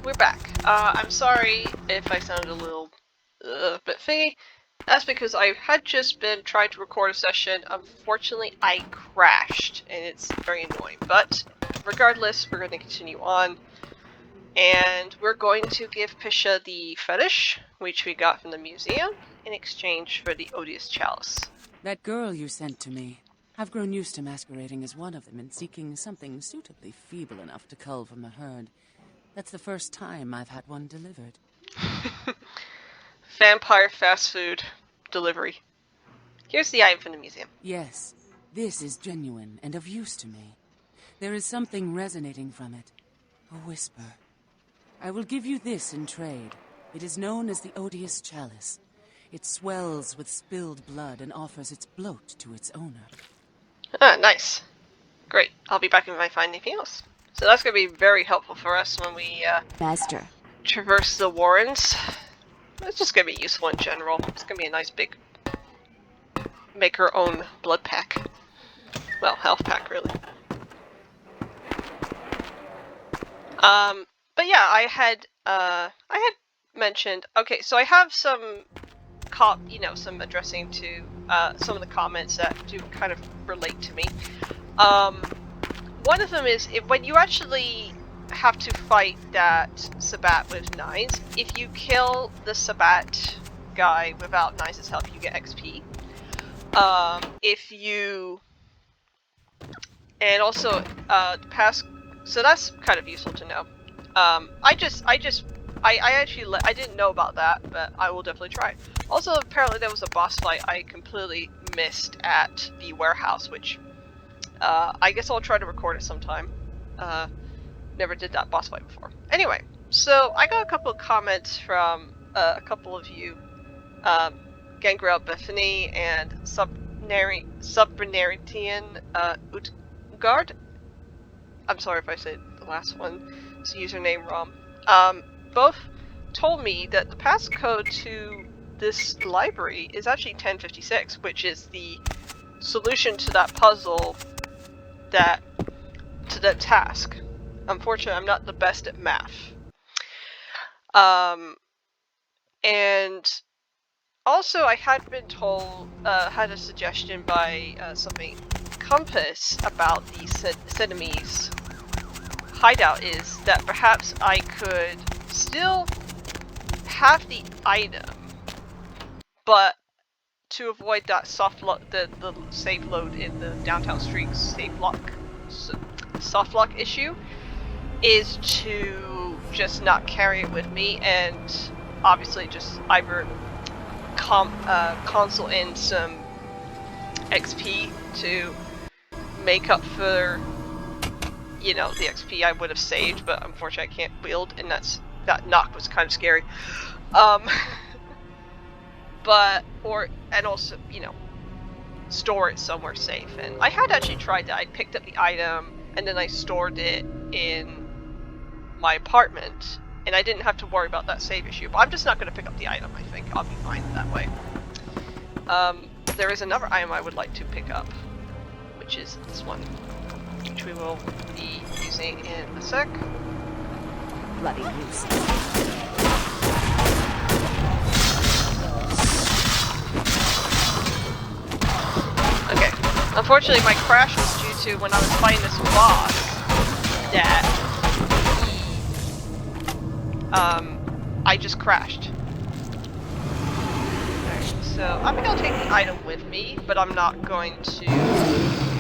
we're back. I'm sorry if I sounded a little bit thingy. That's because I had just been trying to record a session. Unfortunately, I crashed, and it's very annoying. But regardless, we're going to continue on. And we're going to give Pisha the fetish, which we got from the museum, in exchange for the odious chalice. That girl you sent to me. I've grown used to masquerading as one of them and seeking something suitably feeble enough to cull from the herd. That's the first time I've had one delivered. Vampire fast food delivery. Here's the item from the museum. Yes, this is genuine and of use to me. There is something resonating from it. A whisper. I will give you this in trade. It is known as the odious chalice. It swells with spilled blood and offers its bloat to its owner. Ah, nice. Great. I'll be back if I find anything else. So that's going to be very helpful for us when we Master. traverse the warrens. It's just going to be useful in general. It's going to be a nice big make our own blood pack. Well, health pack, really. But yeah, I had mentioned. Okay, so I have some some addressing to some of the comments that do kind of relate to me. One of them is when you actually have to fight that Sabbat with Nines, if you kill the Sabbat guy without Nines' help, you get XP. And also so that's kind of useful to know. I didn't know about that, but I will definitely try. Also, apparently there was a boss fight I completely missed at the warehouse, which I guess I'll try to record it sometime. Never did that boss fight before. Anyway, so I got a couple of comments from a couple of you, Gangrel Bethany and Subnaritian Utgard. I'm sorry if I said the last one's username wrong. Both told me that the passcode to this library is actually 1056, which is the solution to that puzzle, to that task. Unfortunately, I'm not the best at math. And also, I had been told, had a suggestion by something Compass about the Siamese hideout is that perhaps I could still have the item, but to avoid that the safe load in the downtown streets soft lock issue, is to just not carry it with me and obviously just either console in some XP to make up for the XP I would have saved, but unfortunately I can't wield, and that knock was kind of scary. And also, store it somewhere safe. And I had actually tried that. I picked up the item and then I stored it in my apartment, and I didn't have to worry about that save issue. But I'm just not going to pick up the item. I think I'll be fine that way. There is another item I would like to pick up, which is this one, which we will be using in a sec. Bloody use. Okay. Unfortunately, my crash was due to when I was fighting this boss that I just crashed. So I'm gonna take the item with me, but I'm not going to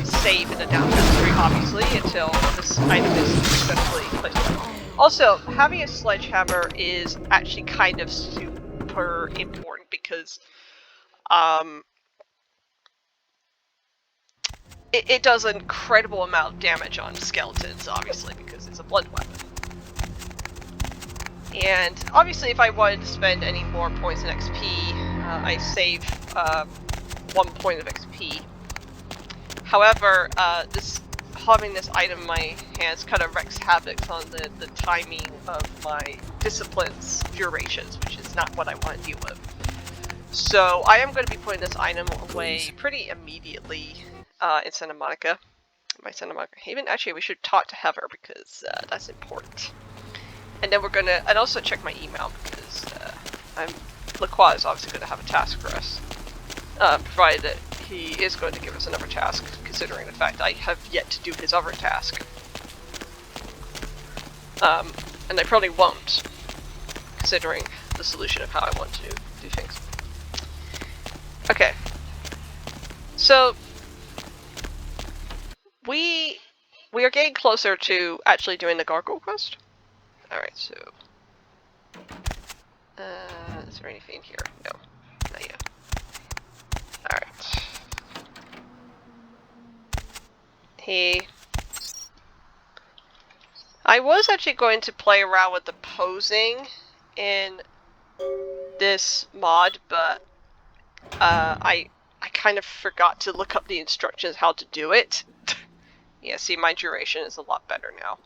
save in the downtown street, obviously, until this item is successfully placed. Also, having a sledgehammer is actually kind of super important because it does an incredible amount of damage on skeletons, obviously, because it's a blood weapon. And obviously, if I wanted to spend any more points in XP, I save 1 point of XP. However, having this item in my hands kind of wreaks havoc on the timing of my discipline's durations, which is not what I want to deal with. So I am going to be putting this item away pretty immediately in Santa Monica. By Santa Monica Haven. Actually, we should talk to Heather because that's important. And then we're gonna, and also check my email because Lacroix is obviously going to have a task for us, provided that he is going to give us another task, considering the fact I have yet to do his other task. And I probably won't, considering the solution of how I want to do things. Okay. So, we are getting closer to actually doing the gargoyle quest. Alright, so... is there anything here? No. Not yet. Alright. Hey. I was actually going to play around with the posing in this mod, but I kind of forgot to look up the instructions how to do it. Yeah, see, my duration is a lot better now.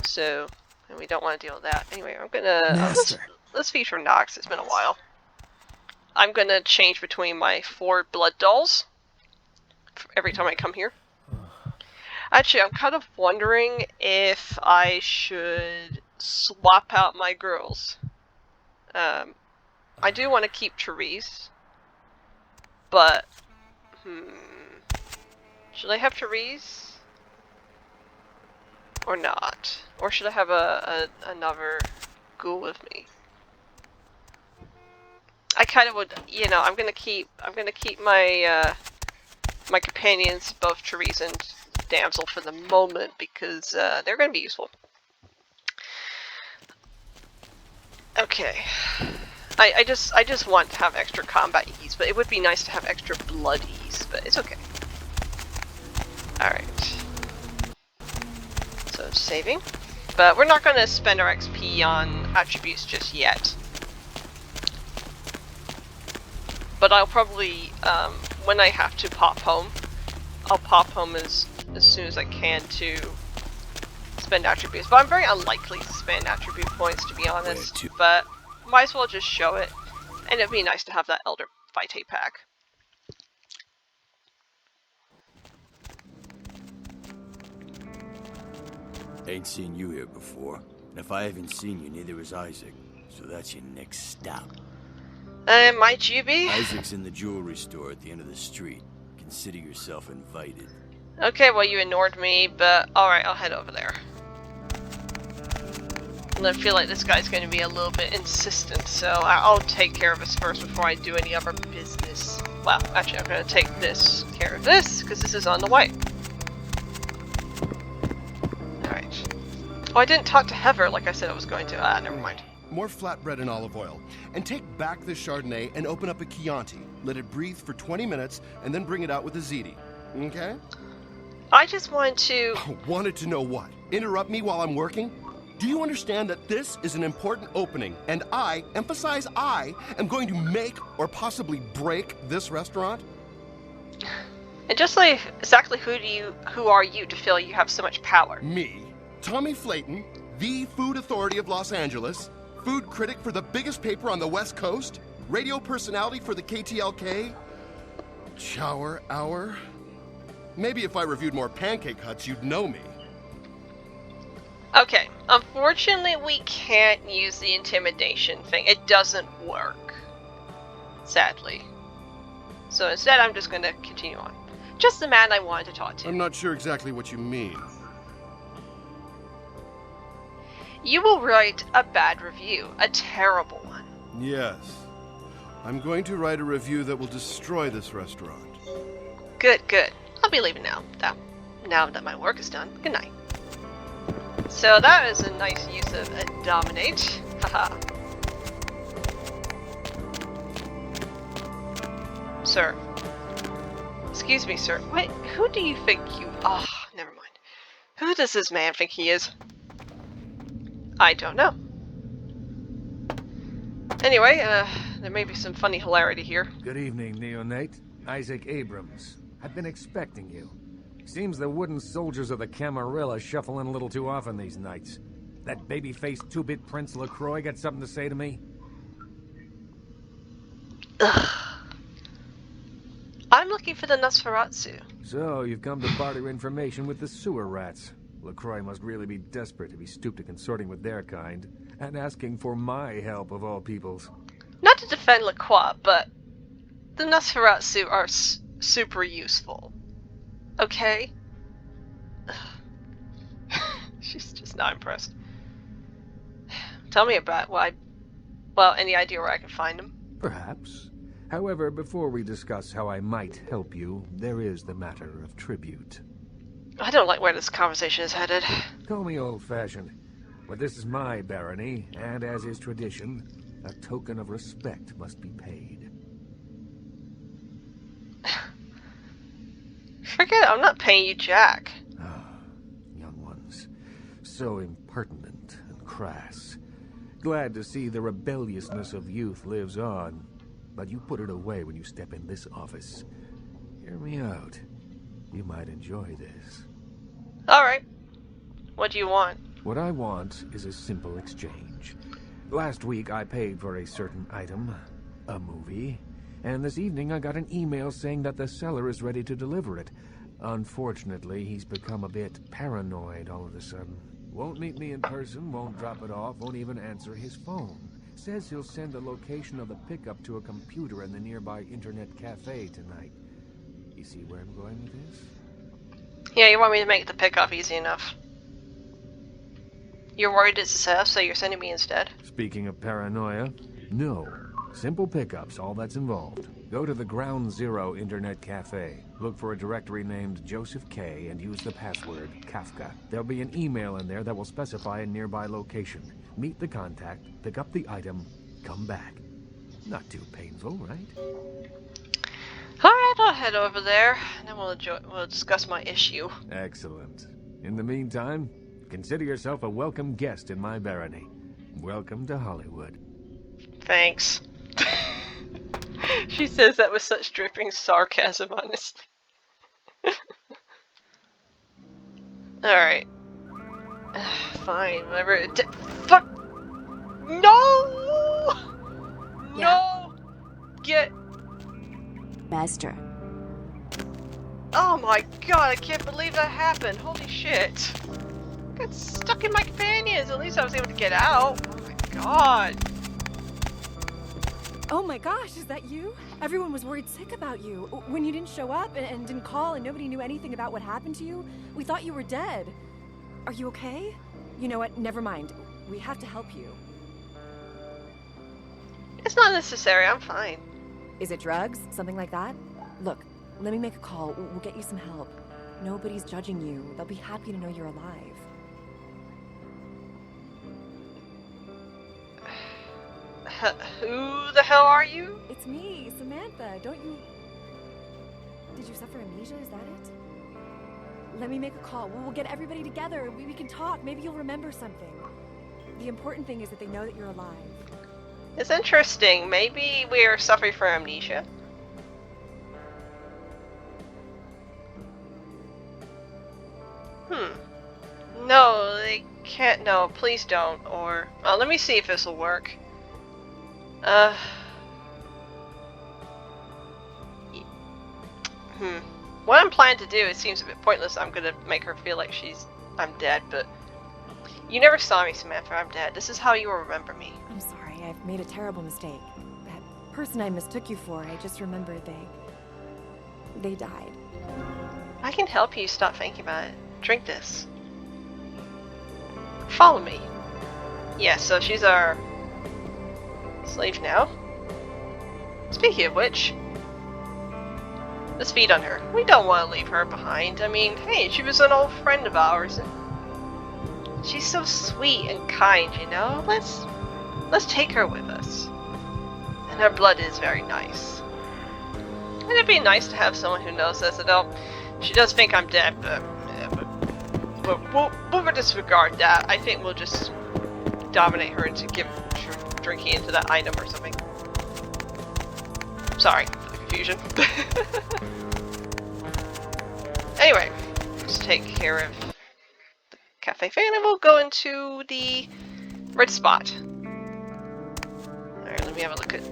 So, and we don't want to deal with that. Anyway, I'm gonna let's feed from Nox. It's been a while. I'm gonna change between my 4 blood dolls every time I come here. Actually, I'm kind of wondering if I should swap out my girls. I do want to keep Therese, but should I have Therese or not? Or should I have another ghoul with me? I kind of would, you know. I'm gonna keep my my companions, both Therese and Damsel, for the moment because they're gonna be useful. Okay. I just want to have extra combat ease, but it would be nice to have extra blood ease, but it's okay. Alright. So saving. But we're not gonna spend our XP on attributes just yet. But I'll probably, when I have to pop home, I'll pop home as soon as I can to spend attributes. But I'm very unlikely to spend attribute points, to be honest. But might as well just show it. And it'd be nice to have that Elder Vitae pack. Ain't seen you here before. And if I haven't seen you, neither has Isaac. So that's your next stop. Might you be? Isaac's in the jewelry store at the end of the street. Consider yourself invited. Okay, well you ignored me, but alright, I'll head over there. And I feel like this guy's going to be a little bit insistent, so I'll take care of this first before I do any other business. Well, actually I'm going to take care of this, because this is on the way. Alright. Oh, I didn't talk to Heather like I said I was going to. Never mind. More flatbread and olive oil. And take back the Chardonnay and open up a Chianti. Let it breathe for 20 minutes, and then bring it out with a ziti. Okay? I just wanted to... Wanted to know what? Interrupt me while I'm working? Do you understand that this is an important opening, and I, emphasize I, am going to make or possibly break this restaurant? And just like, exactly who are you to feel you have so much power? Me, Tommy Flayton, the food authority of Los Angeles, food critic for the biggest paper on the West Coast, radio personality for the KTLK, shower hour. Maybe if I reviewed more Pancake Huts, you'd know me. Okay, unfortunately we can't use the intimidation thing. It doesn't work. Sadly. So instead I'm just gonna continue on. Just the man I wanted to talk to. I'm not sure exactly what you mean. You will write a bad review. A terrible one. Yes. I'm going to write a review that will destroy this restaurant. Good, good. I'll be leaving now. Now that my work is done. Good night. So that is a nice use of dominate. Haha. Sir. Excuse me, sir. What? Who do you think you... Oh, never mind. Who does this man think he is? I don't know. Anyway, there may be some funny hilarity here. Good evening, Neonate. Isaac Abrams. I've been expecting you. Seems the wooden soldiers of the Camarilla shuffle in a little too often these nights. That baby-faced two-bit Prince LaCroix got something to say to me? Ugh. I'm looking for the Nosferatu. So, you've come to barter information with the sewer rats. LaCroix must really be desperate if he stooped to consorting with their kind, and asking for my help of all peoples. Not to defend LaCroix, but the Nosferatu are super useful. Okay? She's just not impressed. Tell me about any idea where I can find them? Perhaps. However, before we discuss how I might help you, there is the matter of tribute. I don't like where this conversation is headed. Call me old-fashioned, but this is my barony, and as is tradition, a token of respect must be paid. Forget it, I'm not paying you jack. Ah, young ones. So impertinent and crass. Glad to see the rebelliousness of youth lives on, but you put it away when you step in this office. Hear me out. You might enjoy this. Alright. What do you want? What I want is a simple exchange. Last week I paid for a certain item, a movie, and this evening I got an email saying that the seller is ready to deliver it. Unfortunately, he's become a bit paranoid all of a sudden. Won't meet me in person, won't drop it off, won't even answer his phone. Says he'll send the location of the pickup to a computer in the nearby internet cafe tonight. You see where I'm going with this? Yeah, you want me to make the pickup easy enough. You're worried it's a setup, so you're sending me instead. Speaking of paranoia, no. Simple pickups, all that's involved. Go to the Ground Zero Internet Cafe. Look for a directory named Joseph K. and use the password Kafka. There'll be an email in there that will specify a nearby location. Meet the contact, pick up the item, come back. Not too painful, right? Alright, I'll head over there, and then we'll discuss my issue. Excellent. In the meantime, consider yourself a welcome guest in my barony. Welcome to Hollywood. Thanks. She says that with such dripping sarcasm, honestly. Alright. Fine, whatever. Fuck! No! Yeah? No! Get... Master. Oh my god, I can't believe that happened. Holy shit. I got stuck in my companions. At least I was able to get out. Oh my god. Oh my gosh, is that you? Everyone was worried sick about you. When you didn't show up and didn't call and nobody knew anything about what happened to you, we thought you were dead. Are you okay? You know what? Never mind. We have to help you. It's not necessary, I'm fine. Is it drugs? Something like that? Look, let me make a call. We'll get you some help. Nobody's judging you. They'll be happy to know you're alive. Who the hell are you? It's me, Samantha. Don't you... Did you suffer amnesia? Is that it? Let me make a call. We'll get everybody together. We can talk. Maybe you'll remember something. The important thing is that they know that you're alive. It's interesting. Maybe we're suffering from amnesia. No, they can't. No, please don't. Or let me see if this will work. What I'm planning to do, it seems a bit pointless. I'm gonna make her feel like I'm dead, but you never saw me, Samantha. I'm dead. This is how you will remember me. I'm sorry. I've made a terrible mistake. That person I mistook you for, I just remembered they died. I can help you stop thinking about it. Drink this. Follow me. Yeah, so she's our slave now. Speaking of which, let's feed on her. We don't want to leave her behind. I mean, hey, she was an old friend of ours. And she's so sweet and kind, you know? Let's take her with us. And her blood is very nice. And it'd be nice to have someone who knows us. She does think I'm dead, but we'll disregard that. I think we'll just dominate her into drinking into that item or something. Sorry for the confusion. Anyway, let's take care of the cafe fan and we'll go into the red spot. Alright, let me have a look at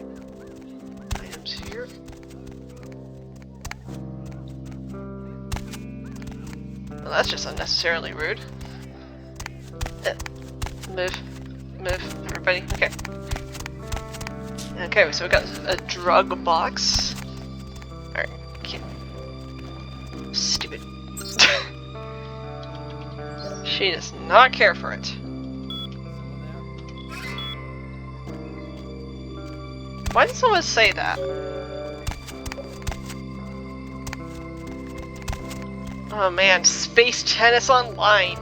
items here. Well, that's just unnecessarily rude. Move, everybody. Okay. Okay, so we got a drug box. Alright, okay. Stupid. She does not care for it. Why did someone say that? Oh man, Space Tennis Online.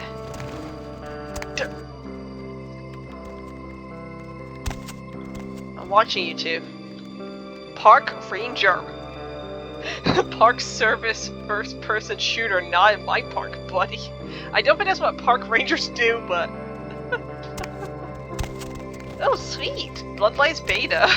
I'm watching YouTube. Park Ranger. Park Service first person shooter, not in my park, buddy. I don't think that's what park rangers do, but... Oh, sweet! Bloodlines Beta.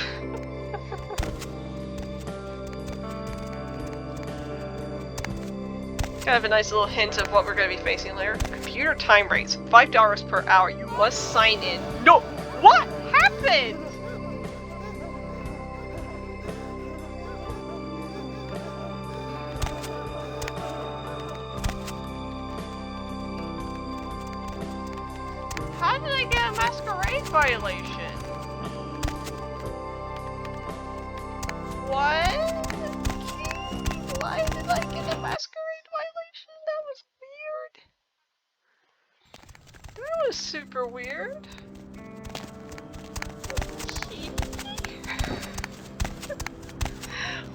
Kind of a nice little hint of what we're going to be facing later. Computer time rates, $5 per hour. You must sign in. No! What happened? How did I get a masquerade violation? What? Why did I get a masquerade violation? That was weird. That was super weird.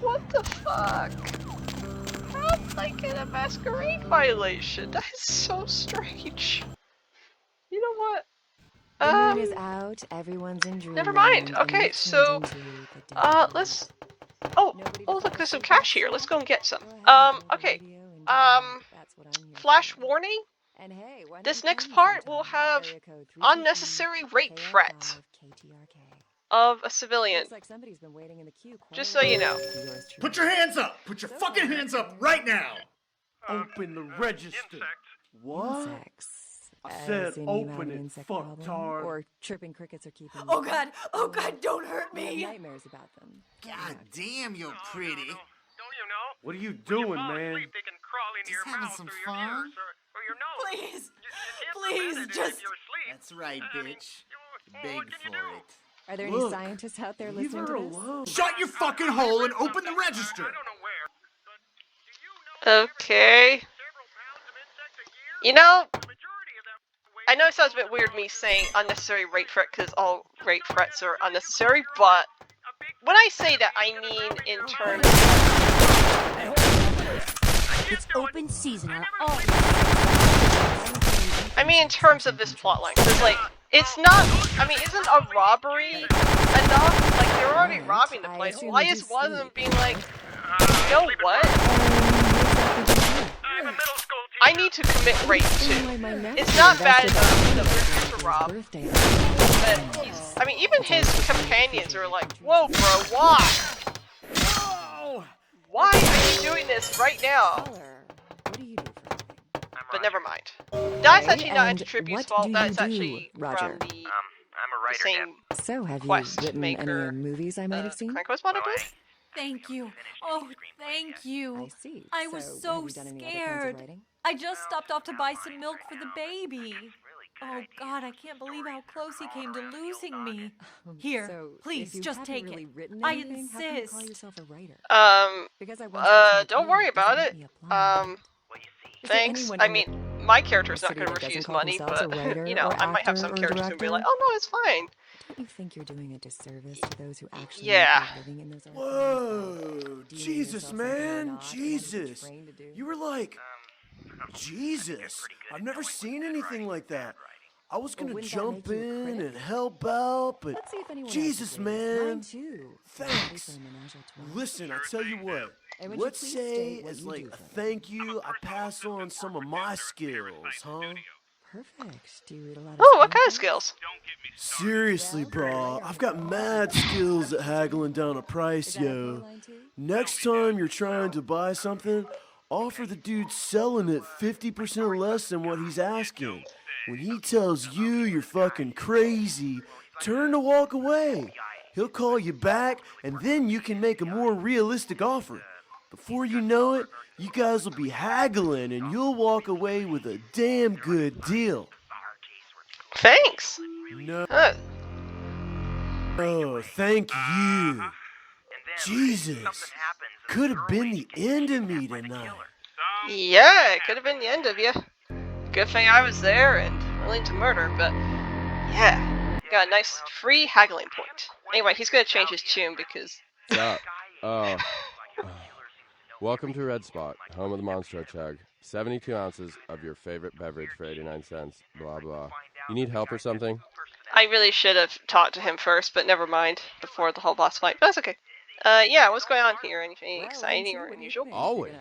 What the fuck? How did I get a masquerade violation? That is so strange. You know what? The moon is out, everyone's in dreamland. Never mind. and Okay, it's so turned into the dead let's. end. Oh, Nobody look, to there's some follow cash here. Let's go and get some. Go ahead, build a Okay. radio and that's what I'm here Flash for. warning. And hey, why don't This you next call me part will sometime? have Area code 323 unnecessary rape threat KTRK. of a civilian. Looks like somebody's been waiting in the queue quite Just a so you while. know. Yours truly. Put your hands up! Put your fucking hands up right now! Open the register. What? Insects. I As said in you have open an it, insect problem, fucktard. or chirping crickets are keeping you Oh up. god, don't hurt You have me! nightmares about them. God damn, you're pretty. Don't you know? What are you When you doing, fall man? asleep, they can crawl into Just your having mouth some through your fun. ears or your nose. Please, You can't please, prevent it just... if you're asleep. That's right, I mean, bitch. what Beg can you for do? it. Are there any Look, scientists out there leave listening her to this? alone. Shut your fucking hole and open the register! I don't know where, but do you know Okay. several pounds of insects a year? You know, The majority of that weight I know it sounds a bit weird me saying unnecessary rape threat because all rape threats are unnecessary, but when I say that, I mean in terms. It's open season on all. I mean in terms of this plotline, because like it's not. I mean, isn't a robbery enough? Like they're already Right. robbing the I place. assume Why you is do one of them sleep. being like, you know what? I'm a middle school teacher. I need to commit rape too. Anyway, my nephew It's not bad invested enough that we're here to rob. birthday. But he's, I mean, even his companions are like, whoa, bro, why? Why are you doing this right now? Caller, what do you do for a living? But never mind. That's Okay, actually not and Antitribu's what fault. do That's you do, actually Roger? from the I'm a writer, same So, have you quest written maker, any movies I might have seen? Crank Quest mod, I believe? Thank you. Oh, thank you. I see. I was have so you done any other kinds scared. of writing? I just stopped off to buy some milk for the baby. Oh god, I can't believe how close he came to losing me. Here, So, please, if you just haven't take really it. Written I anything, how can you call insist. yourself a writer? Because I Don't worry about it. Thanks. I mean, my character's not going to refuse money, but, you know, I might have some characters who be like, oh no, it's fine. Don't you think you're doing a disservice to those who actually Yeah. make their living in those Whoa, Jesus, man, Jesus. You were like, Jesus. I've never seen anything like that. I was gonna wouldn't that jump make you a in critic? and help out, but Let's see if anyone Jesus, else agrees. Mine man. too. Thanks. Listen, I tell you what. And would you Let's please say, state what as you like do a for a thank you, I pass on some of my skills, huh? Perfect. Do you read a lot of Oh, what kind of screenplays? skills? Seriously, bro, I've got mad skills at haggling down a price, Is that a yo. line too? Next time you're trying to buy something, offer the dude selling it 50% less than what he's asking. When he tells you you're fucking crazy, turn to walk away. He'll call you back, and then you can make a more realistic offer. Before you know it, you guys will be haggling, and you'll walk away with a damn good deal. Thanks. No. Oh, thank you. Jesus. Could have been the end of me tonight. Yeah, it could have been the end of you. Good thing I was there and willing to murder, but yeah, got a nice free haggling point. Anyway, he's gonna change his tune because. What's up? Oh. Welcome to Red Spot, home of the Monster Chug. 72 ounces of your favorite beverage for 89 cents. Blah, blah. You need help or something? I really should have talked to him first, but never mind. Before the whole boss fight, but that's okay. Yeah, what's going on here? Anything exciting or unusual? Always.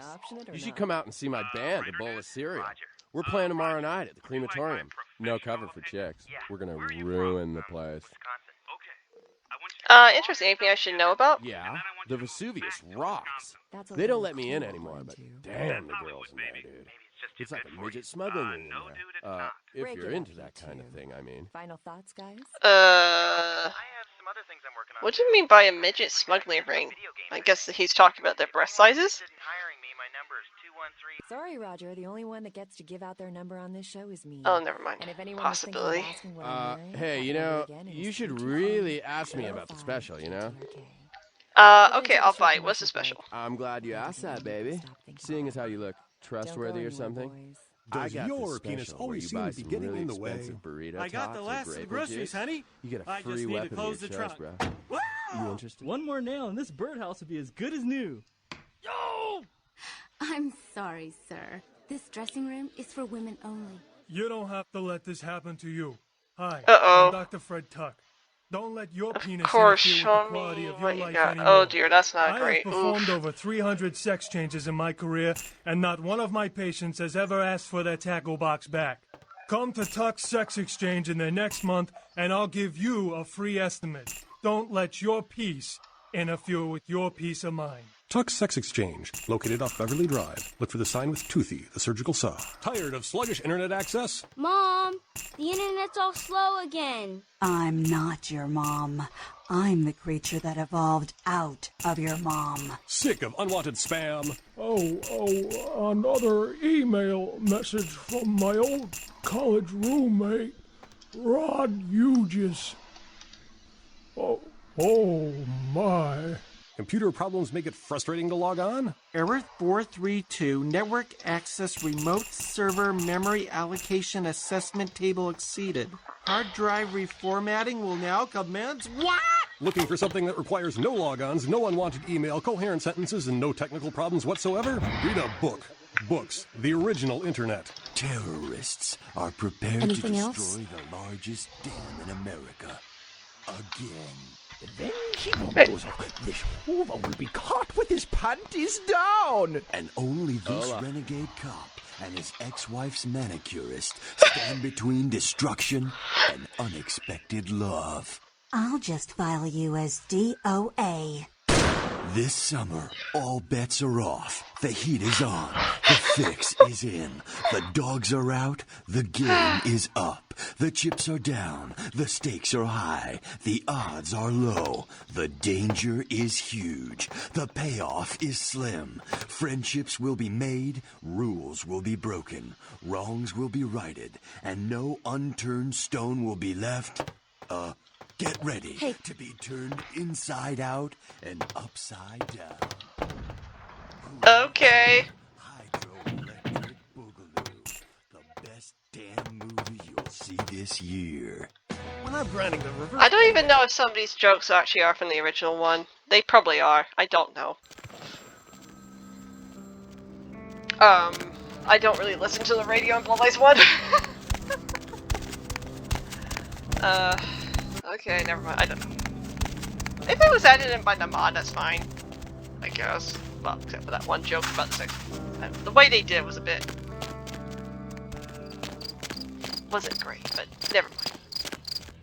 You should come out and see my band, A Bowl of Cereal. We're playing tomorrow night at the crematorium. No cover for chicks. We're gonna ruin the place. Interesting. Anything I should know about? Yeah, the Vesuvius rocks. They don't let me in anymore, but damn, the girls in there, dude. It's like a midget smuggling ring in there. If you're into that kind of thing, I mean. Final thoughts, guys? What do you mean by a midget smuggling ring? I guess that he's talking about their breast sizes? Sorry, Roger. The only one that gets to give out their number on this show is me. Oh, never mind. And if anyone Possibility. was thinking of asking what I'm wearing, Hey, you know, you should really ask me about the special, you know? Okay, I'll buy it. What's the special? I'm glad you asked that, baby. Seeing as how you look trustworthy or something. I got your this penis special where always you seem buy to be some getting really in the way? expensive burrito I got the tots last or of the grape groceries, juice. honey. You get a I free just need to weapon close to the your chest, trunk. bro. You interested? One more nail and this birdhouse will be as good as new. I'm sorry, sir. This dressing room is for women only. You don't have to let this happen to you. Hi, Uh-oh. I'm Dr. Fred Tuck. Don't let your penis course, interfere show with the quality me of what your you life got. anymore. Oh dear, that's not I great. have performed Oof. over 300 sex changes in my career, and not one of my patients has ever asked for their tackle box back. Come to Tuck's Sex Exchange in the next month, and I'll give you a free estimate. Don't let your peace interfere with your peace of mind. Tuck's Sex Exchange, located off Beverly Drive. Look for the sign with Toothy, the surgical saw. Tired of sluggish internet access? Mom, the internet's all slow again. I'm not your mom. I'm the creature that evolved out of your mom. Sick of unwanted spam? Another email message from my old college roommate, Rod Hughes. Oh my. Computer problems make it frustrating to log on? Error 432, network access remote server memory allocation assessment table exceeded. Hard drive reformatting will now commence. What? Looking for something that requires no logons, no unwanted email, coherent sentences, and no technical problems whatsoever? Read a book. Books, the original internet. Terrorists are prepared Anything to else? destroy the largest dam in America. Again. Then keep those off. This Hoover will be caught with his panties down. And only this renegade cop and his ex-wife's manicurist stand between destruction and unexpected love. I'll just file you as DOA. This summer, all bets are off. The heat is on. The fix is in. The dogs are out. The game is up. The chips are down. The stakes are high. The odds are low. The danger is huge. The payoff is slim. Friendships will be made. Rules will be broken. Wrongs will be righted. And no unturned stone will be left. Get ready to be turned inside out and upside down. Okay. Hydroelectric Boogaloo. The best damn movie you'll see this year. When I'm grinding the reverse... I don't even know if some of these jokes actually are from the original one. They probably are. I don't know. I don't really listen to the radio in Bloodlines 1. Okay, never mind. I don't know. If it was added in by the mod, that's fine. I guess. Well, except for that one joke about the sex. The way they did was a bit... wasn't great, but never mind.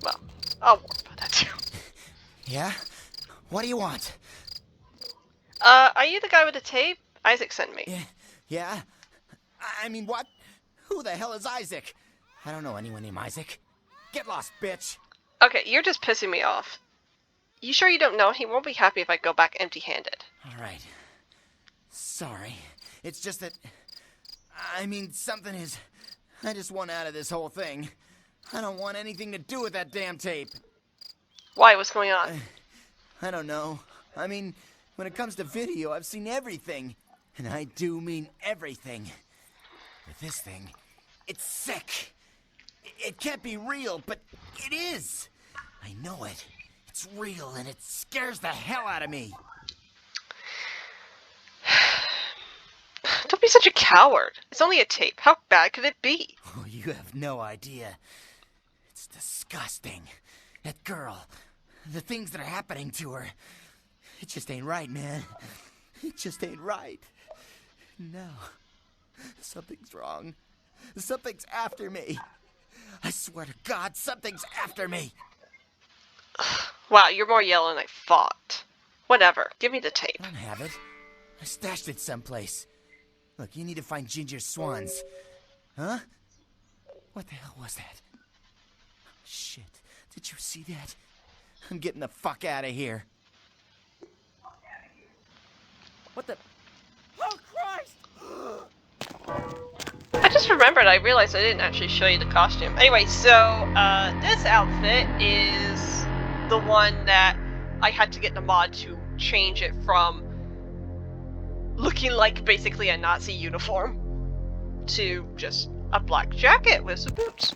Well, I'll worry about that too. Yeah? What do you want? Are you the guy with the tape? Isaac sent me. Yeah? I mean, what? Who the hell is Isaac? I don't know anyone named Isaac. Get lost, bitch! Okay, you're just pissing me off. You sure you don't know? He won't be happy if I go back empty-handed. Alright. Sorry. It's just that... I mean, something is... I just want out of this whole thing. I don't want anything to do with that damn tape. Why? What's going on? I don't know. I mean, when it comes to video, I've seen everything. And I do mean everything. But this thing, it's sick. It can't be real, but it is. I know it. It's real, and it scares the hell out of me. Don't be such a coward. It's only a tape. How bad could it be? Oh, you have no idea. It's disgusting. That girl, the things that are happening to her. It just ain't right, man. It just ain't right. No. Something's wrong. Something's after me. I swear to God, something's after me. Wow, you're more yellow than I thought. Whatever. Give me the tape. I don't have it. I stashed it someplace. Look, you need to find Ginger Swans. Huh? What the hell was that? Shit. Did you see that? I'm getting the fuck out of here. What the... Oh, Christ! I just remembered, I realized I didn't actually show you the costume. Anyway, so, this outfit is the one that I had to get the mod to change it from looking like basically a Nazi uniform to just a black jacket with some boots.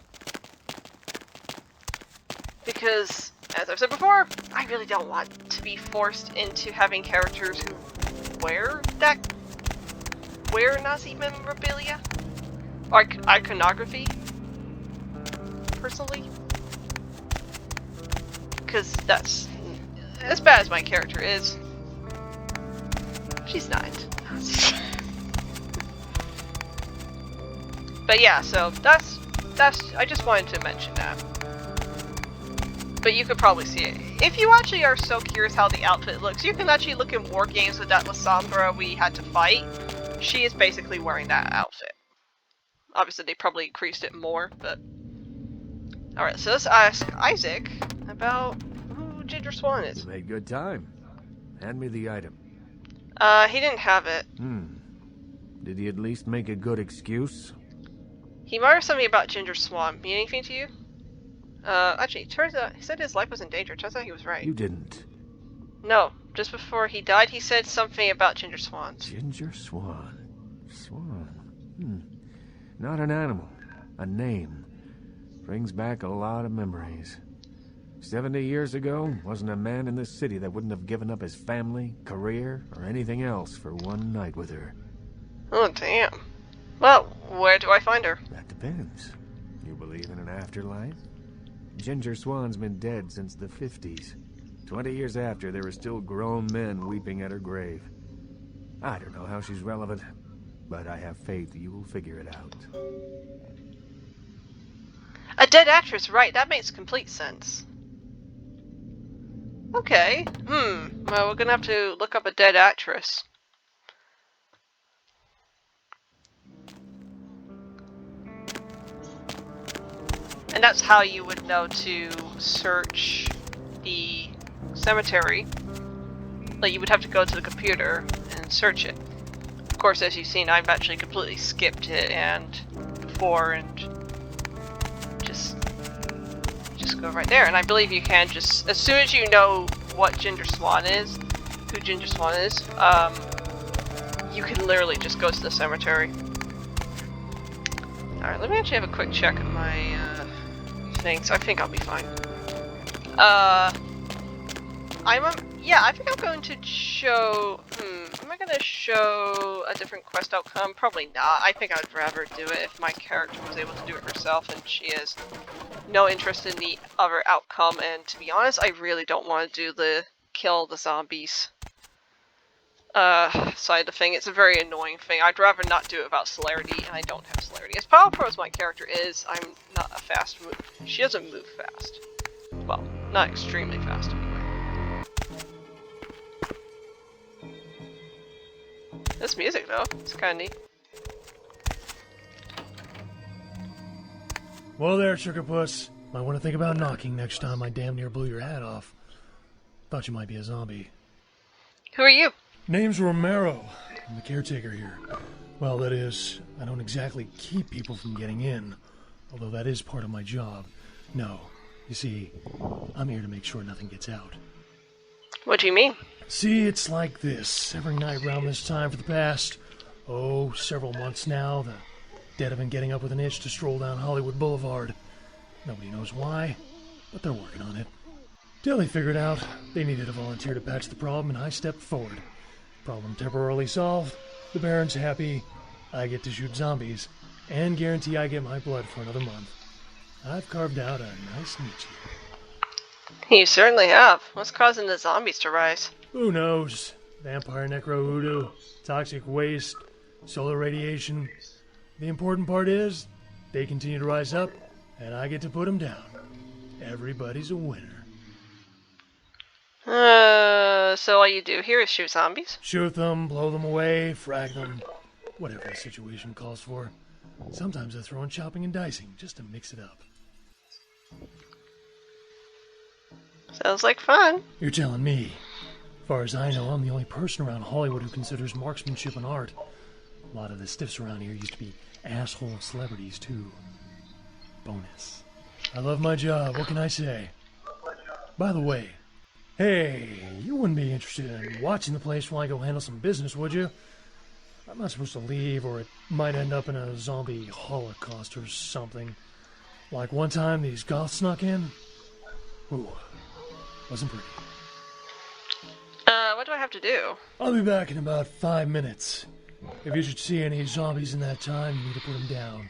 Because, as I've said before, I really don't want to be forced into having characters who wear Nazi memorabilia. Or iconography, personally. Because that's, as bad as my character is, she's not. But yeah, so that's, I just wanted to mention that. But you could probably see it. If you actually are so curious how the outfit looks, you can actually look in War Games with that La Sombra we had to fight. She is basically wearing that outfit. Obviously, they probably increased it more, but... Alright, so let's ask Isaac about who Ginger Swan is. You made good time. Hand me the item. He didn't have it. Did he at least make a good excuse? He muttered something about Ginger Swan. Mean anything to you? Actually, turns out, he said his life was in danger. Turns out he was right. You didn't. No, just before he died, he said something about Ginger Swans. Ginger Swan. Swan. Not an animal. A name. Brings back a lot of memories. 70 years ago, wasn't a man in this city that wouldn't have given up his family, career, or anything else for one night with her. Oh, damn. Well, where do I find her? That depends. You believe in an afterlife? Ginger Swan's been dead since the 50s. 20 years after, there were still grown men weeping at her grave. I don't know how she's relevant, but I have faith you will figure it out. A dead actress, right, that makes complete sense. Okay, well, we're gonna have to look up a dead actress. And that's how you would know to search the cemetery. Like, you would have to go to the computer and search it. Of course, as you've seen, I've actually completely skipped it before and just go right there. And I believe you can just, as soon as you know what Ginger Swan is, who Ginger Swan is, you can literally just go to the cemetery. Alright, let me actually have a quick check of my things. I think I'll be fine. Yeah, I think I'm going to show, am I going to show a different quest outcome? Probably not. I think I'd rather do it if my character was able to do it herself and she has no interest in the other outcome. And to be honest, I really don't want to do the kill the zombies side of the thing. It's a very annoying thing. I'd rather not do it without celerity, and I don't have celerity. As powerful as my character is, I'm not a fast move. She doesn't move fast. Well, not extremely fast anyway. This music, though, it's kind of neat. Well there, Sugarpuss. Might want to think about knocking next time I damn near blew your hat off. Thought you might be a zombie. Who are you? Name's Romero. I'm the caretaker here. Well, that is, I don't exactly keep people from getting in. although that is part of my job. No, you see, I'm here to make sure nothing gets out. What do you mean? See, it's like this. Every night around this time for the past, several months now, the dead have been getting up with an itch to stroll down Hollywood Boulevard. Nobody knows why, but they're working on it. Till they figured out they needed a volunteer to patch the problem, and I stepped forward. Problem temporarily solved, the Baron's happy, I get to shoot zombies, and guarantee I get my blood for another month. I've carved out a nice niche here. You certainly have. What's causing the zombies to rise? Who knows? Vampire necro voodoo, toxic waste, solar radiation. The important part is, they continue to rise up, and I get to put them down. Everybody's a winner. So all you do here is shoot zombies? Shoot them, blow them away, frag them, whatever the situation calls for. Sometimes I throw in chopping and dicing, just to mix it up. Sounds like fun. You're telling me. As far as I know, I'm the only person around Hollywood who considers marksmanship an art. A lot of the stiffs around here used to be asshole celebrities, too. Bonus. I love my job, what can I say? By the way, hey, you wouldn't be interested in watching the place while I go handle some business, would you? I'm not supposed to leave, or it might end up in a zombie holocaust or something. Like one time these goths snuck in. Ooh, wasn't pretty. What do I have to do? I'll be back in about 5 minutes. If you should see any zombies in that time, you need to put them down.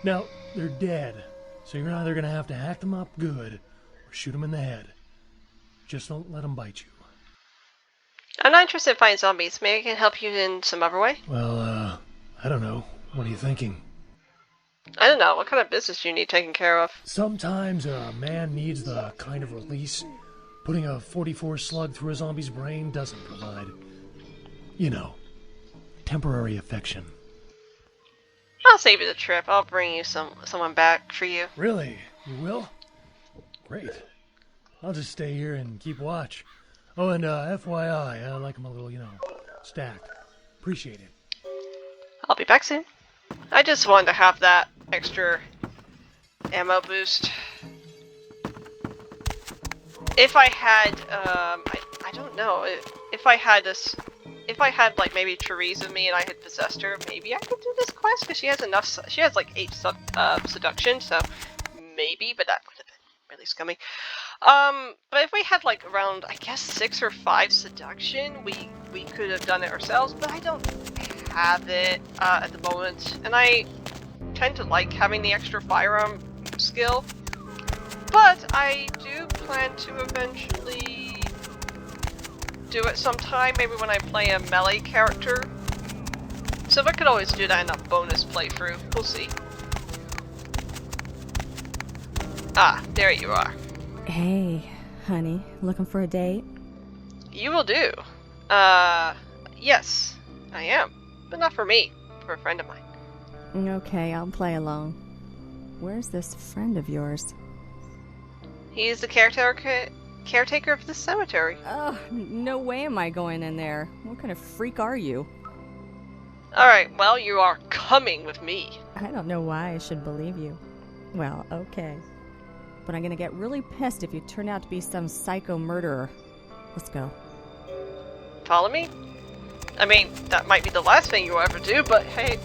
Now, they're dead, so you're either going to have to hack them up good, or shoot them in the head. Just don't let them bite you. I'm not interested in fighting zombies. Maybe I can help you in some other way? Well, I don't know. What are you thinking? I don't know. What kind of business do you need taken care of? Sometimes a man needs the kind of release putting a 44 slug through a zombie's brain doesn't provide. You know, temporary affection. I'll save you the trip. I'll bring you someone back for you. Really? You will? Great. I'll just stay here and keep watch. Oh, and FYI, I like them a little, stacked. Appreciate it. I'll be back soon. I just wanted to have that extra ammo boost. If I had, I don't know, if I had like maybe Therese with me and I had possessed her, maybe I could do this quest because she has enough. She has like 8 seduction, so maybe. But that would have been really scummy. But if we had like around, I guess 6 or 5 seduction, we could have done it ourselves. But I don't have it at the moment, and I tend to like having the extra firearm skill. But I do plan to eventually do it sometime, maybe when I play a melee character. So I could always do that in a bonus playthrough. We'll see. Ah, there you are. Hey, honey, looking for a date? You will do. Yes, I am. But not for me, for a friend of mine. Okay, I'll play along. Where's this friend of yours? He's the caretaker of the cemetery. Oh, no way am I going in there. What kind of freak are you? Alright, well, you are coming with me. I don't know why I should believe you. Well, okay. But I'm gonna get really pissed if you turn out to be some psycho murderer. Let's go. Follow me? I mean, that might be the last thing you'll ever do, but hey.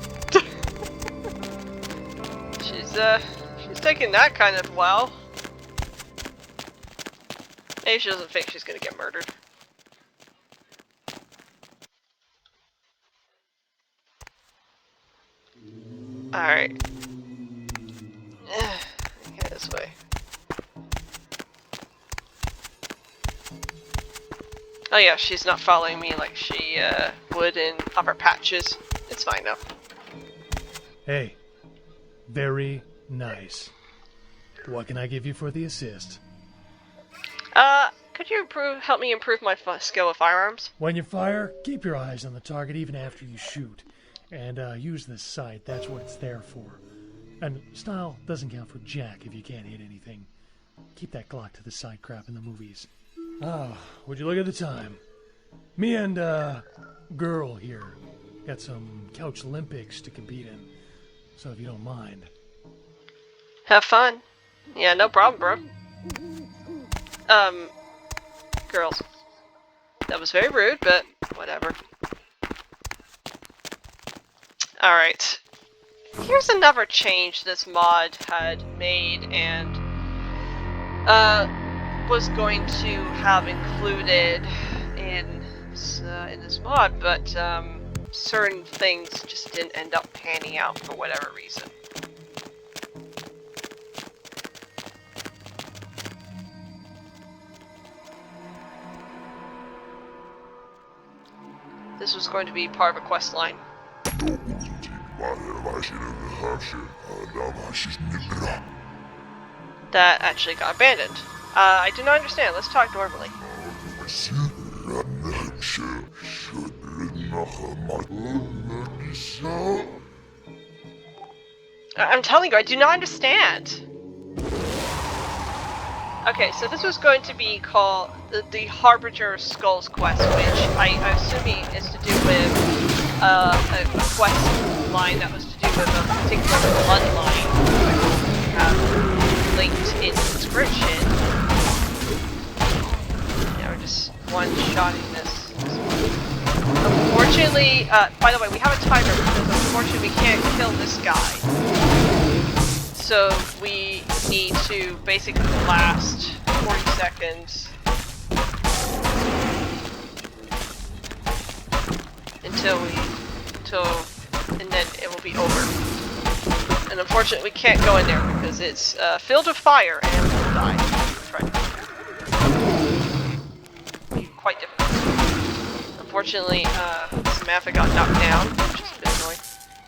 She's taking that kind of well. Maybe she doesn't think she's gonna get murdered. Alright. Okay, this way. Oh yeah, she's not following me like she would in other patches. It's fine though. Hey. Very nice. What can I give you for the assist? Could you help me improve my skill with firearms? When you fire, keep your eyes on the target even after you shoot. And use the sight, that's what it's there for. And style doesn't count for jack if you can't hit anything. Keep that Glock to the side crap in the movies. Ah, would you look at the time? Me and, girl here got some couch Olympics to compete in. So if you don't mind. Have fun. Yeah, no problem, bro. Girls. That was very rude, but whatever. Alright. Here's another change this mod had made and was going to have included in this mod, but certain things just didn't end up panning out for whatever reason. This was going to be part of a quest line. That actually got abandoned. I do not understand. Let's talk normally. I'm telling you, I do not understand. Okay, so this was going to be called the Harbinger Skulls quest, which I'm assuming is to do with a quest line that was to do with a particular bloodline, which we have linked in the description. Yeah, we're just one-shotting this. Unfortunately, by the way, we have a timer because unfortunately we can't kill this guy. So we need to basically last 40 seconds and then it will be over. And unfortunately we can't go in there because it's filled with fire and we will die. Be quite difficult. Unfortunately, Samantha got knocked down, which is a bit annoying.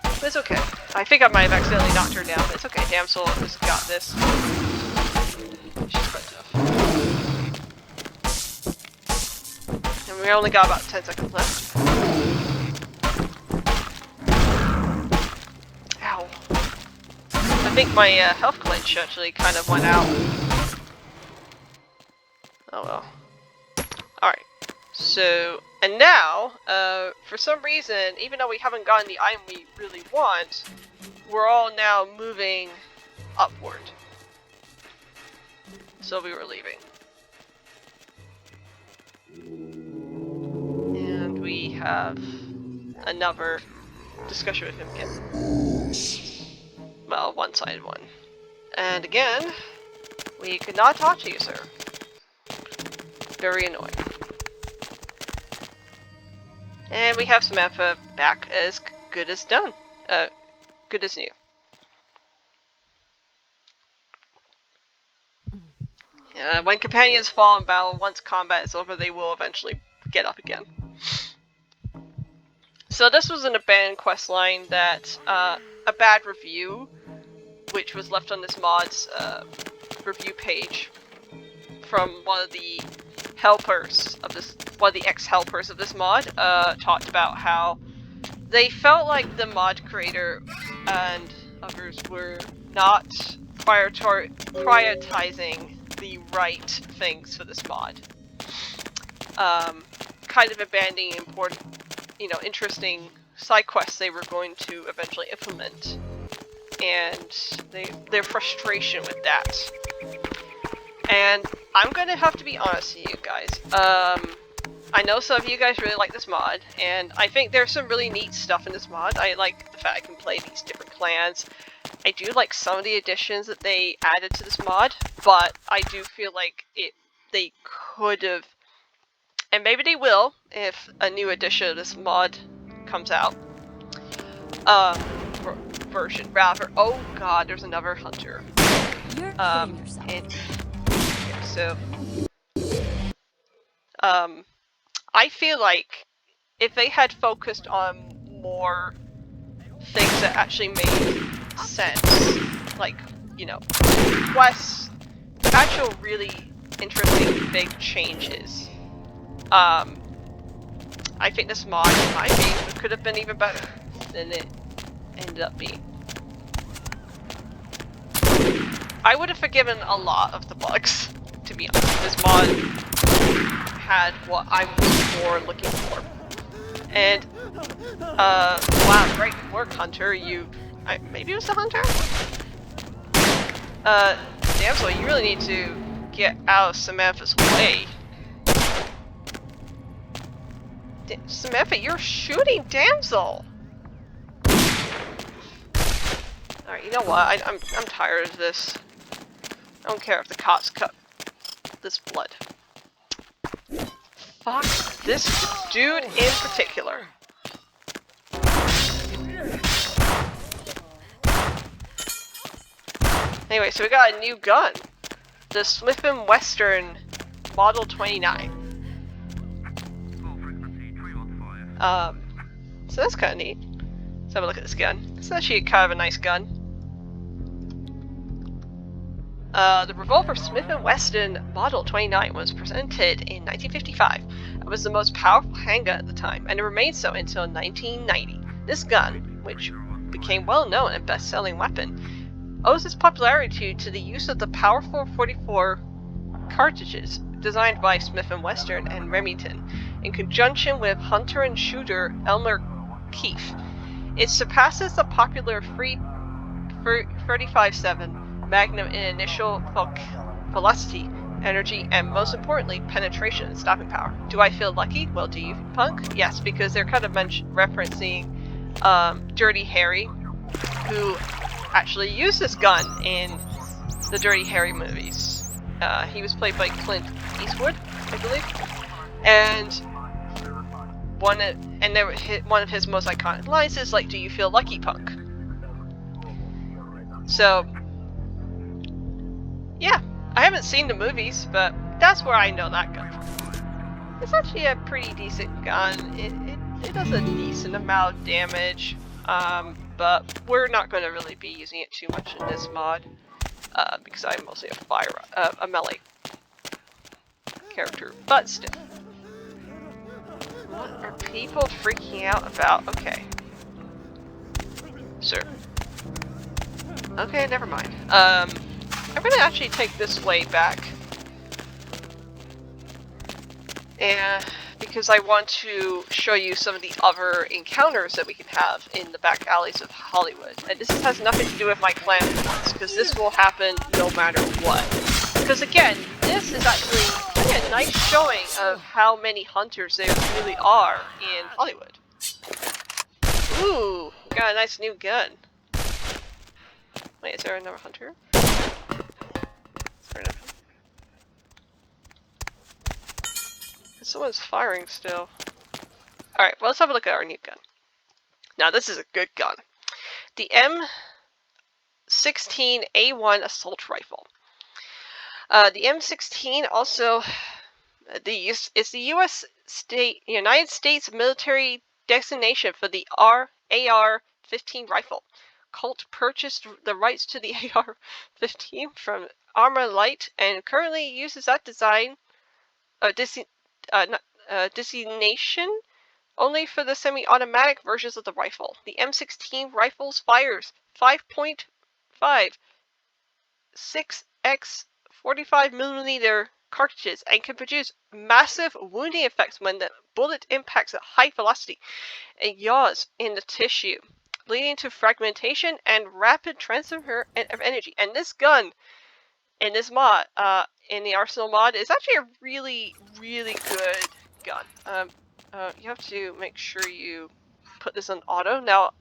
But it's okay. I think I might have accidentally knocked her down, but it's okay. Damsel has got this. She's quite tough. And we only got about 10 seconds left. Ow. I think my health clench actually kind of went out. Oh well. Alright. So, and now, for some reason, even though we haven't gotten the item we really want, we're all now moving upward. So we were leaving. And we have another discussion with him again. Well, one-sided one. And again, we could not talk to you, sir. Very annoying. And we have Samantha back as good as done. Good as new. When companions fall in battle, once combat is over, they will eventually get up again. So this was an abandoned questline that, a bad review, which was left on this mod's review page from one of the helpers of this, one of the ex-helpers of this mod, talked about how they felt like the mod creator and others were not prioritizing the right things for this mod. Kind of abandoning important, interesting side quests they were going to eventually implement, and their frustration with that. And I'm gonna have to be honest with you guys. I know some of you guys really like this mod, and I think there's some really neat stuff in this mod. I like the fact I can play these different clans. I do like some of the additions that they added to this mod, but I do feel like they could have, and maybe they will if a new edition of this mod comes out. Version rather. Oh god, there's another hunter. You're kidding yourself. So, I feel like if they had focused on more things that actually made sense, like, quests, actual really interesting big changes, I think this mod, in my opinion, could have been even better than it ended up being. I would have forgiven a lot of the bugs, to be honest. This mod had what I was more looking for. And, wow, great work, Hunter. Maybe it was the Hunter? Damsel, you really need to get out of Samantha's way. Samantha, you're shooting Damsel! Alright, you know what? I'm tired of this. I don't care if the cops cut this blood. Fuck this dude in particular. Anyway, so we got a new gun. The Smith & Wesson Model 29. So that's kind of neat. Let's have a look at this gun. It's actually kind of a nice gun. The revolver Smith & Wesson Model 29 was presented in 1955. It was the most powerful handgun at the time, and it remained so until 1990. This gun, which became well known and best-selling weapon, owes its popularity to the use of the powerful 44 cartridges designed by Smith & Wesson and Remington, in conjunction with hunter and shooter Elmer Keefe. It surpasses the popular 35-7 Magnum in initial velocity, energy, and most importantly, penetration and stopping power. Do I feel lucky? Well, do you, punk? Yes, because they're kind of referencing Dirty Harry, who actually used this gun in the Dirty Harry movies. He was played by Clint Eastwood, I believe, and one of his most iconic lines is like, "Do you feel lucky, punk?" So, yeah, I haven't seen the movies, but that's where I know that gun from. It's actually a pretty decent gun. It does a decent amount of damage, but we're not going to really be using it too much in this mod, because I'm mostly a melee character. But still, what are people freaking out about? Okay, sir. Okay, never mind. I'm gonna actually take this way back, and because I want to show you some of the other encounters that we can have in the back alleys of Hollywood. And this has nothing to do with my clan points, because this will happen no matter what. Because again, this is actually a nice showing of how many hunters there really are in Hollywood. Ooh, we got a nice new gun. Wait, is there another hunter? Someone's firing still. Alright, well, let's have a look at our new gun. Now, this is a good gun. The M16A1 assault rifle. The M16 also is the United States military designation for the AR-15 rifle. Colt purchased the rights to the AR-15 from Armor Light and currently uses that design designation only for the semi-automatic versions of the rifle. The M16 rifles fires 5.5 6x 45mm cartridges and can produce massive wounding effects when the bullet impacts at high velocity and yaws in the tissue, leading to fragmentation and rapid transfer of energy. And this gun in this mod, in the Arsenal mod, is actually a really, really good gun. You have to make sure you put this on auto. Now,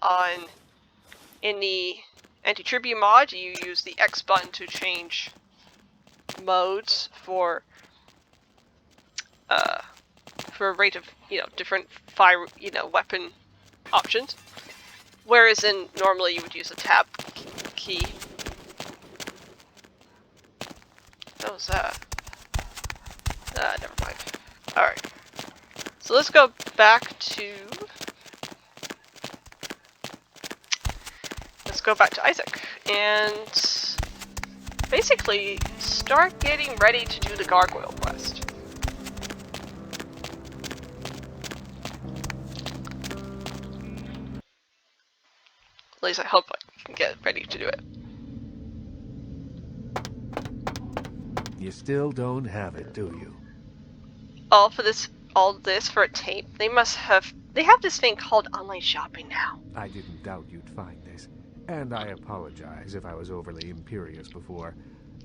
in the Antitribu mod, you use the X button to change modes for a rate of, different fire, weapon options. Whereas normally you would use a tab key. What was that? Never mind. Alright. So let's go back to... Isaac. And basically start getting ready to do the gargoyle quest. At least I hope I can get ready to do it. You still don't have it, do you? All this for a tape? They have this thing called online shopping now. I didn't doubt you'd find this. And I apologize if I was overly imperious before.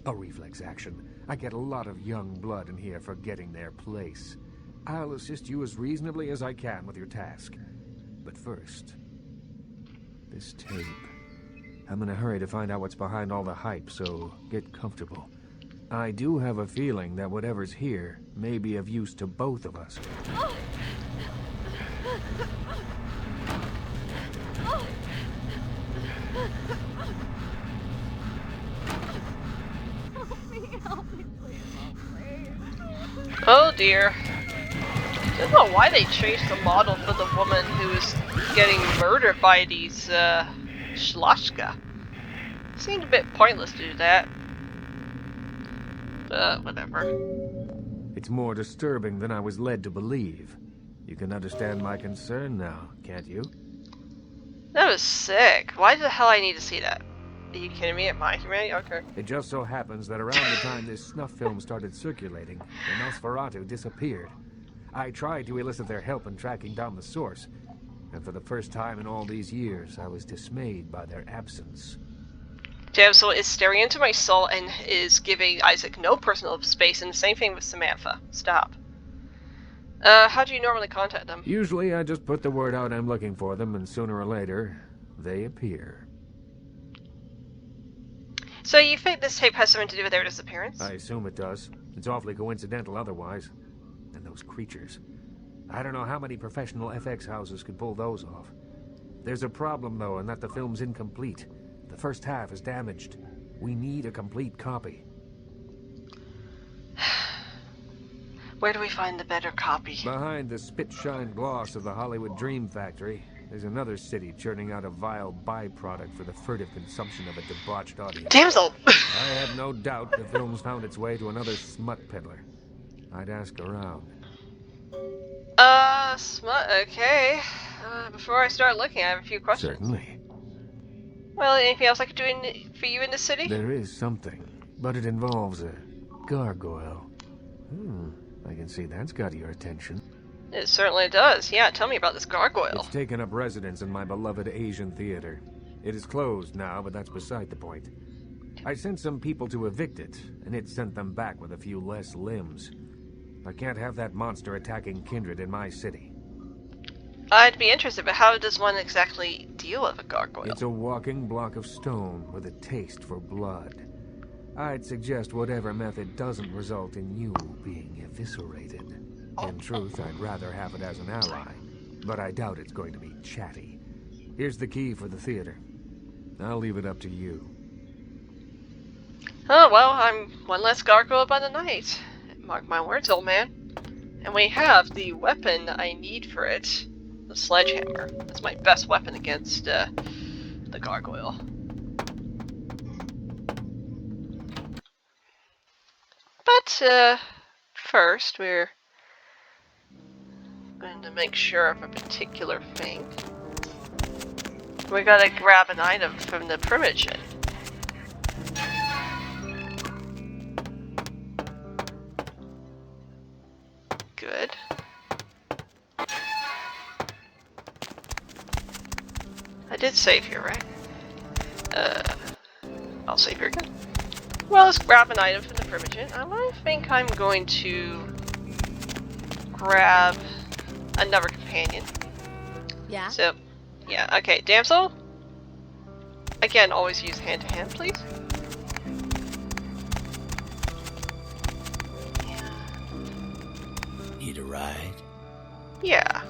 A reflex action. I get a lot of young blood in here forgetting their place. I'll assist you as reasonably as I can with your task. But first, this tape. I'm in a hurry to find out what's behind all the hype, so get comfortable. I do have a feeling that whatever's here may be of use to both of us. Oh dear. I don't know why they changed the model for the woman who was getting murdered by these Schlachka. Seemed a bit pointless to do that. But whatever. It's more disturbing than I was led to believe. You can understand my concern now, can't you? That was sick. Why the hell I need to see that? Are you kidding me? Am I humanity? Okay. It just so happens that around the time this snuff film started circulating, the Nosferatu disappeared. I tried to elicit their help in tracking down the source, and for the first time in all these years, I was dismayed by their absence. Damsel is staring into my soul and is giving Isaac no personal space, and the same thing with Samantha. Stop. How do you normally contact them? Usually I just put the word out I'm looking for them, and sooner or later, they appear. So you think this tape has something to do with their disappearance? I assume it does. It's awfully coincidental otherwise. And those creatures. I don't know how many professional FX houses could pull those off. There's a problem, though, in that the film's incomplete. The first half is damaged. We need a complete copy. Where do we find the better copy? Behind the spit-shine gloss of the Hollywood Dream Factory, there's another city churning out a vile byproduct for the furtive consumption of a debauched audience. Damsel! I have no doubt the film's found its way to another smut peddler. I'd ask around. Smut, okay. Before I start looking, I have a few questions. Certainly. Well, anything else I could do for you in the city? There is something, but it involves a gargoyle. I can see that's got your attention. It certainly does. Yeah, tell me about this gargoyle. It's taken up residence in my beloved Asian theater. It is closed now, but that's beside the point. I sent some people to evict it, and it sent them back with a few less limbs. I can't have that monster attacking kindred in my city. I'd be interested, but how does one exactly deal with a gargoyle? It's a walking block of stone with a taste for blood. I'd suggest whatever method doesn't result in you being eviscerated. In truth, I'd rather have it as an ally, but I doubt it's going to be chatty. Here's the key for the theater. I'll leave it up to you. Oh, well, I'm one less gargoyle by the night. Mark my words, old man. And we have the weapon I need for it. The sledgehammer. That's my best weapon against the gargoyle. But first we're going to make sure of a particular thing. We gotta grab an item from the primogen. Good. I did save here, right? I'll save here again. Well, let's grab an item from the primogen. I think I'm going to grab another companion. Yeah? So, yeah, okay, damsel. Again, always use hand-to-hand, please. Need a ride? Yeah.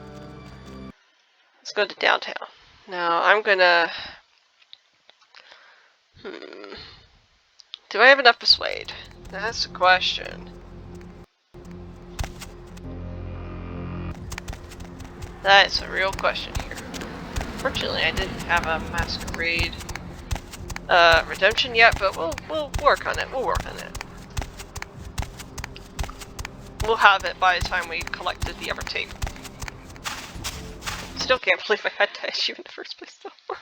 Let's go to downtown. Now, I'm gonna... Do I have enough persuade? That's the question. That's a real question here. Fortunately, I didn't have a Masquerade redemption yet, but we'll work on it. We'll work on it. We'll have it by the time we collected the other tape. Still can't believe I had to issue in the first place, though.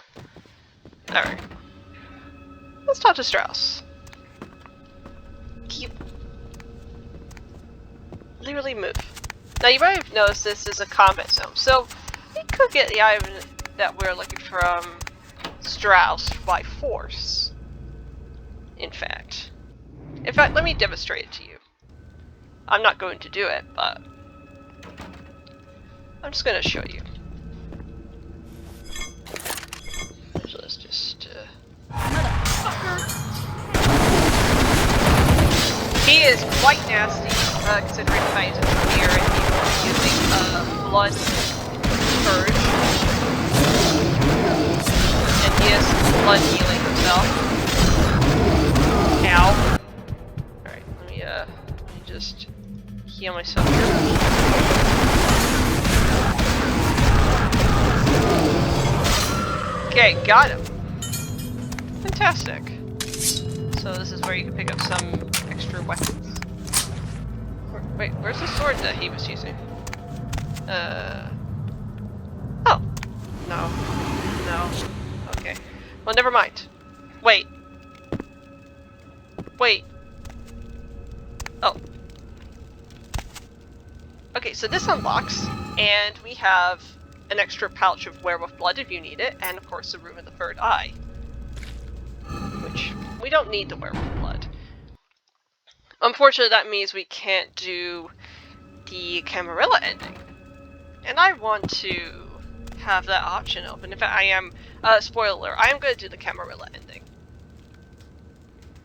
Alright. Let's talk to Strauss. Keep... literally move. Now, you might have noticed this is a combat zone, so we could get the item that we're looking from Strauss by force. In fact, let me demonstrate it to you. I'm not going to do it, but I'm just going to show you. So let's just, He is quite nasty, considering the fact that here and he was using blood purge. And he is blood healing himself. Ow. Alright, let me just heal myself here. Okay, got him. Fantastic. So this is where you can pick up some extra weapons. Wait, where's the sword that he was using? Oh. No. Okay. Well, never mind. Wait. Oh. Okay, so this unlocks, and we have an extra pouch of werewolf blood if you need it, and of course the room of the third eye. Which, we don't need the werewolf blood. Unfortunately, that means we can't do the Camarilla ending. And I want to have that option open. In fact, I am, spoiler alert, I am going to do the Camarilla ending.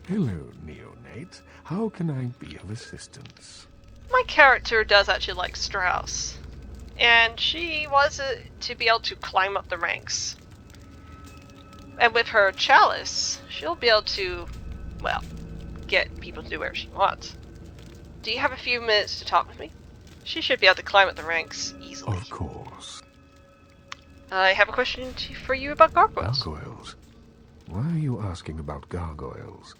Hello, Neonate. How can I be of assistance? My character does actually like Strauss. And she wants to be able to climb up the ranks. And with her chalice, she'll be able to, well, get people to do whatever she wants. Do you have a few minutes to talk with me? She should be able to climb up the ranks easily. Of course. I have a question for you about gargoyles. Gargoyles? Why are you asking about gargoyles?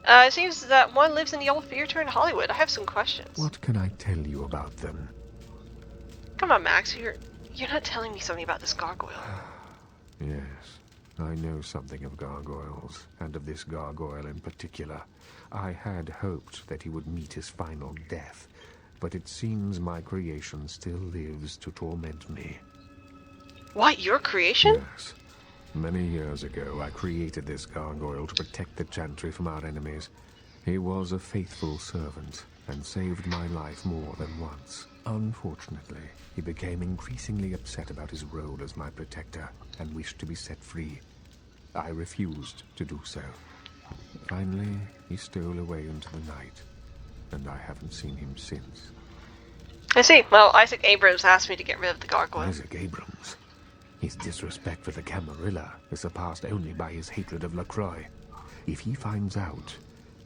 It seems that one lives in the old theater in Hollywood. I have some questions. What can I tell you about them? Come on, Max. You're not telling me something about this gargoyle. Yes, I know something of gargoyles, and of this gargoyle in particular. I had hoped that he would meet his final death, but it seems my creation still lives to torment me. What, your creation? Yes. Many years ago, I created this gargoyle to protect the Chantry from our enemies. He was a faithful servant, and saved my life more than once. Unfortunately, he became increasingly upset about his role as my protector, and wished to be set free. I refused to do so. Finally, he stole away into the night, and I haven't seen him since. I see. Well, Isaac Abrams asked me to get rid of the gargoyle. Isaac Abrams? His disrespect for the Camarilla is surpassed only by his hatred of LaCroix. If he finds out,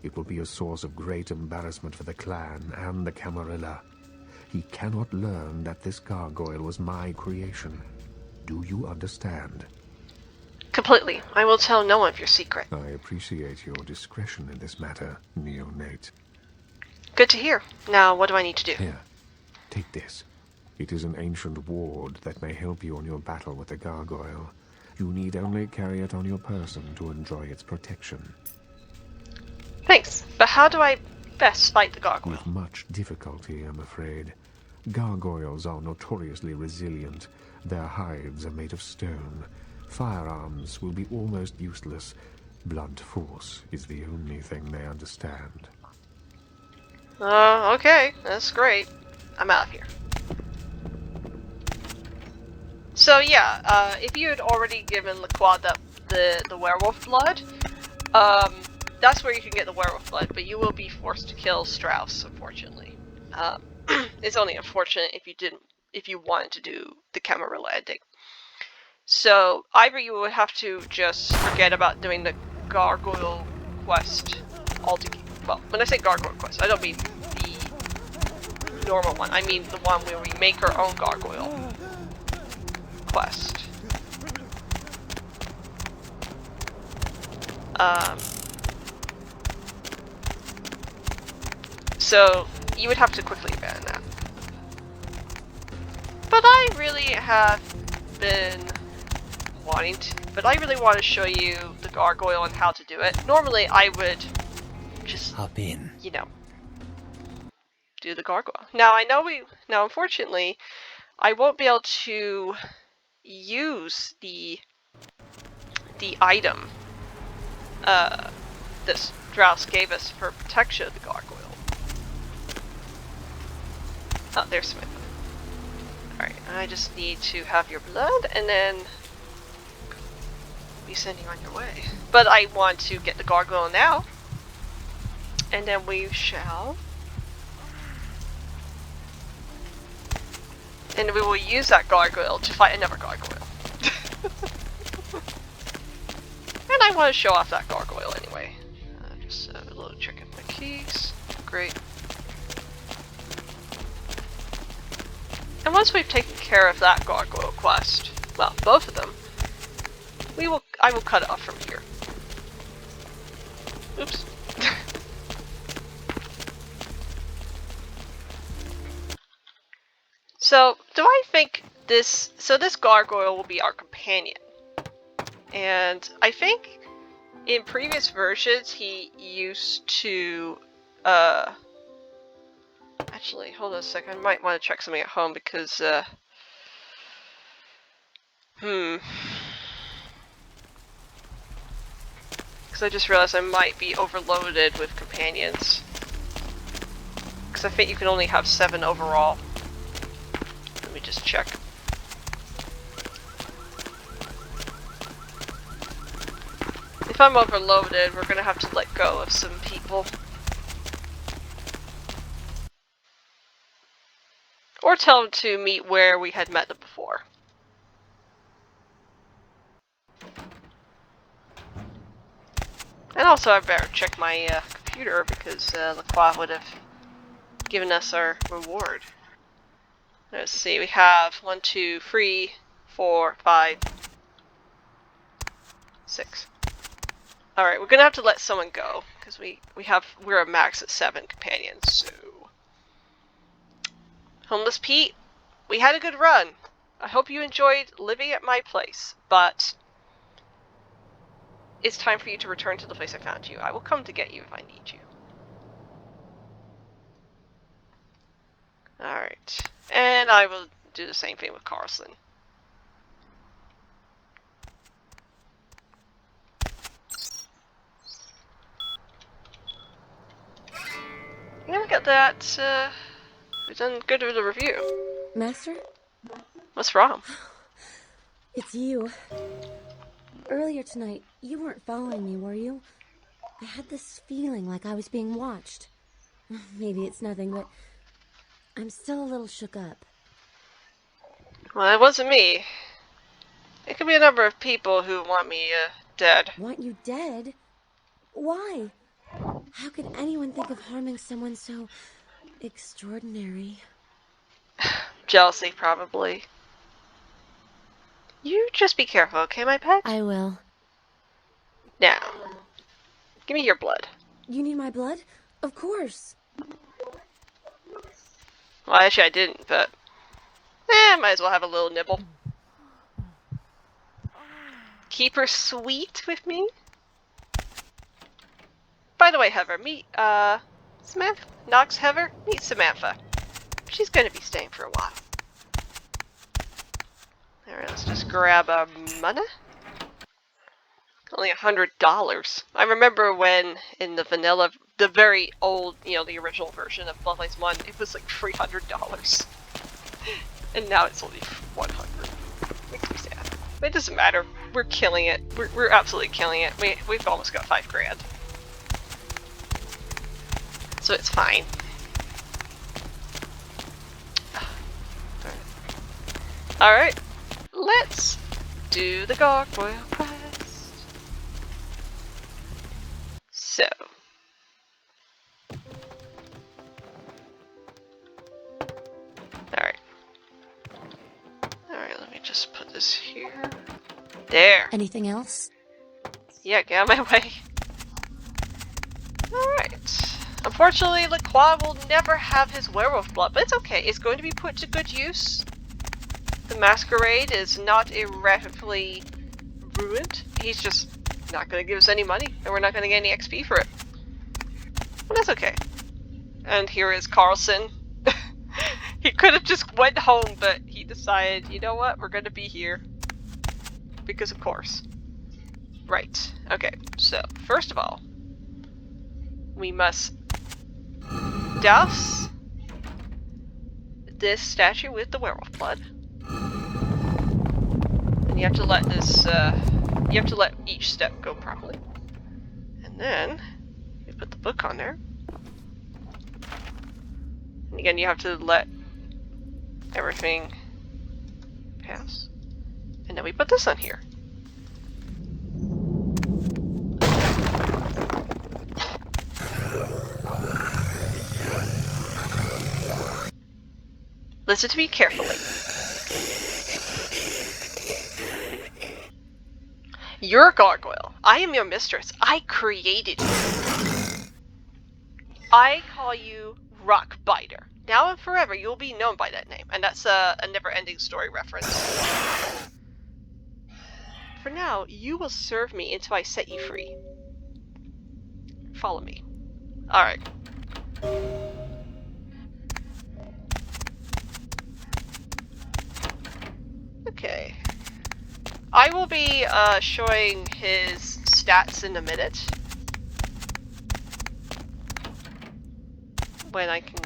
it will be a source of great embarrassment for the clan and the Camarilla. He cannot learn that this gargoyle was my creation. Do you understand? Completely. I will tell no one of your secret. I appreciate your discretion in this matter, Neonate. Good to hear. Now, what do I need to do? Here, take this. It is an ancient ward that may help you on your battle with the gargoyle. You need only carry it on your person to enjoy its protection. Thanks, but how do I best fight the gargoyle? With much difficulty, I'm afraid. Gargoyles are notoriously resilient. Their hides are made of stone. Firearms will be almost useless. Blunt force is the only thing they understand. Okay, that's great. I'm out of here. So yeah, if you had already given LaCroix the werewolf blood, that's where you can get the werewolf blood, but you will be forced to kill Strauss, unfortunately. It's only unfortunate if you wanted to do the Camarilla ending. So either you would have to just forget about doing the gargoyle quest altogether. Well, when I say gargoyle quest, I don't mean the normal one. I mean the one where we make our own gargoyle quest. So you would have to quickly abandon that. But I really have been wanting to, but I really want to show you the gargoyle and how to do it. Normally I would just hop in, you know, do the gargoyle. Now unfortunately I won't be able to use the the item this Drows gave us for protection of the gargoyle. Oh, there's Samantha. Alright, I just need to have your blood and then be sending on your way. But I want to get the gargoyle now. And then we shall. And we will use that gargoyle to fight another gargoyle. And I want to show off that gargoyle anyway. Just a little check in my keys. Great. And once we've taken care of that gargoyle quest, well, both of them, I will cut it off from here. Oops. So, do I think this gargoyle will be our companion? And I think in previous versions he used to, actually, hold on a second, I might want to check something at home because, because I just realized I might be overloaded with companions. Because I think you can only have 7 overall. Let me just check. If I'm overloaded, we're gonna have to let go of some people. Or tell them to meet where we had met them before. And also I better check my computer because Lacroix would have given us our reward. Let's see, we have 1, 2, 3, 4, 5, 6. Alright, we're gonna have to let someone go, because we're a max at 7 companions, so. Homeless Pete, we had a good run. I hope you enjoyed living at my place, but it's time for you to return to the place I found you. I will come to get you if I need you. Alright. And I will do the same thing with Carlson. Yeah, we got that, we've done good with the review. Master? What's wrong? It's you. Earlier tonight, you weren't following me, were you? I had this feeling like I was being watched. Maybe it's nothing, but I'm still a little shook up. Well, it wasn't me. It could be a number of people who want me, dead. Want you dead? Why? How could anyone think of harming someone so extraordinary? Jealousy, probably. You just be careful, okay, my pet? I will. Now, give me your blood. You need my blood? Of course. Well, actually I didn't, but might as well have a little nibble. Keep her sweet with me. By the way, Heather, meet, Samantha? Nox Heather? Meet Samantha. She's gonna be staying for a while. Alright, let's just grab money. Only $100. I remember when in the very old, the original version of Bloodlines 1, it was like $300. And now it's only $100. Makes me sad. But it doesn't matter. We're killing it. We're absolutely killing it. We've almost got $5 grand. So it's fine. Alright. Let's do the gargoyle quest. So. Alright. Alright, let me just put this here. There. Anything else? Yeah, get out of my way. Alright. Unfortunately, Lacroix will never have his werewolf blood, but it's okay. It's going to be put to good use. The Masquerade is not irreparably ruined. He's just not going to give us any money, and we're not going to get any XP for it. But that's okay. And here is Carlson. He could have just went home, but he decided, you know what, we're going to be here. Because of course. Right. Okay, so first of all, we must douse this statue with the werewolf blood. And you have to let this, you have to let each step go properly. And then, you put the book on there. And again, you have to let everything pass. And then we put this on here. Listen to me carefully. You're a gargoyle. I am your mistress. I created you. I call you Rockbiter. Now and forever, you'll be known by that name. And that's a never-ending story reference. For now, you will serve me until I set you free. Follow me. Alright. Okay. I will be showing his stats in a minute. When I can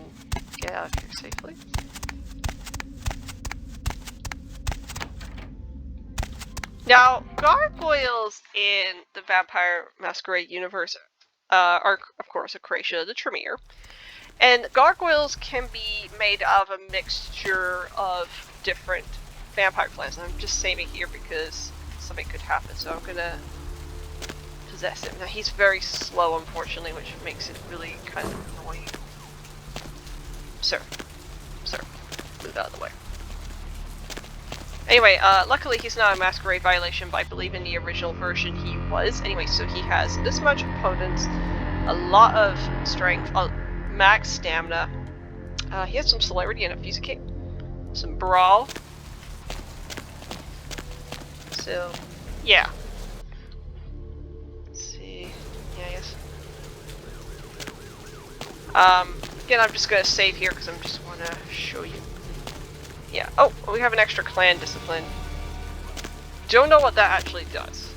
get out of here safely. Now, gargoyles in the Vampire Masquerade universe are, of course, a creation of the Tremere. And gargoyles can be made out of a mixture of different vampire clans. I'm just saving here because something could happen, so I'm gonna possess him. Now, he's very slow, unfortunately, which makes it really kind of annoying. Sir, move out of the way. Anyway, luckily he's not a masquerade violation, but I believe in the original version he was. Anyway, so he has this much opponents, a lot of strength, max stamina. He has some celerity and a fusicate, some brawl. So, yeah. Let's see. Yeah, I guess. Again, I'm just gonna save here because I just want to show you. Yeah. Oh, we have an extra clan discipline. Don't know what that actually does.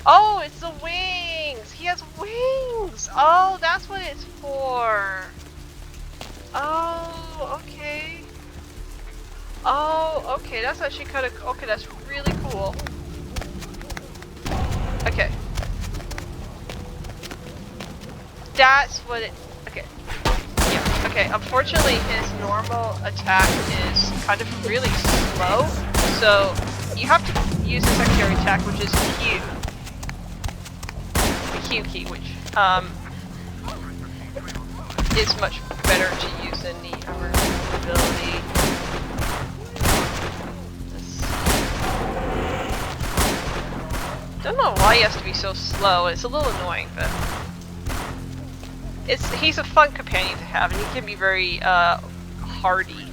Oh, it's the wings! He has wings! Oh, that's what it's for. Oh, okay. Oh, okay, that's actually kind of... Okay, that's really cool. Okay. That's what it... Okay. Yeah, okay. Unfortunately, his normal attack is kind of really slow, so you have to use the secondary attack, which is Q. The Q key, which, is much better to use than the other ability. Don't know why he has to be so slow. It's a little annoying, but he's a fun companion to have, and he can be very hardy.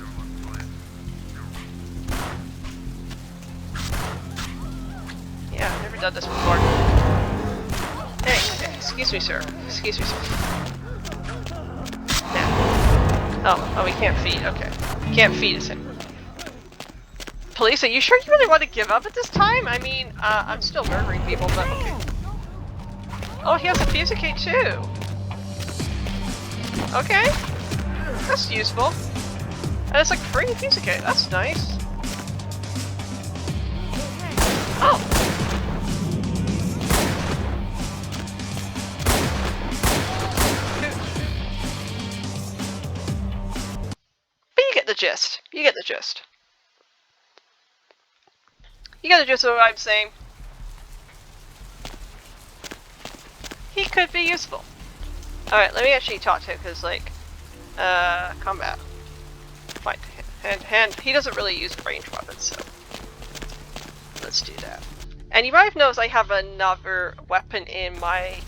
Yeah, I've never done this before. Hey, excuse me, sir. Excuse me, sir. Yeah. Oh, we can't feed. Okay, can't feed us anymore. Police, are you sure you really want to give up at this time? I mean, I'm still murdering people, but okay. Oh, he has a fusicate too. Okay, that's useful. And it's like free fusicate. That's nice. Oh. But you get the gist. You get the gist. You get the gist of what I'm saying. He could be useful. Alright, let me actually talk to him, because, like, combat. Fight. Hand. He doesn't really use ranged weapons, so let's do that. And you might have noticed I have another weapon in my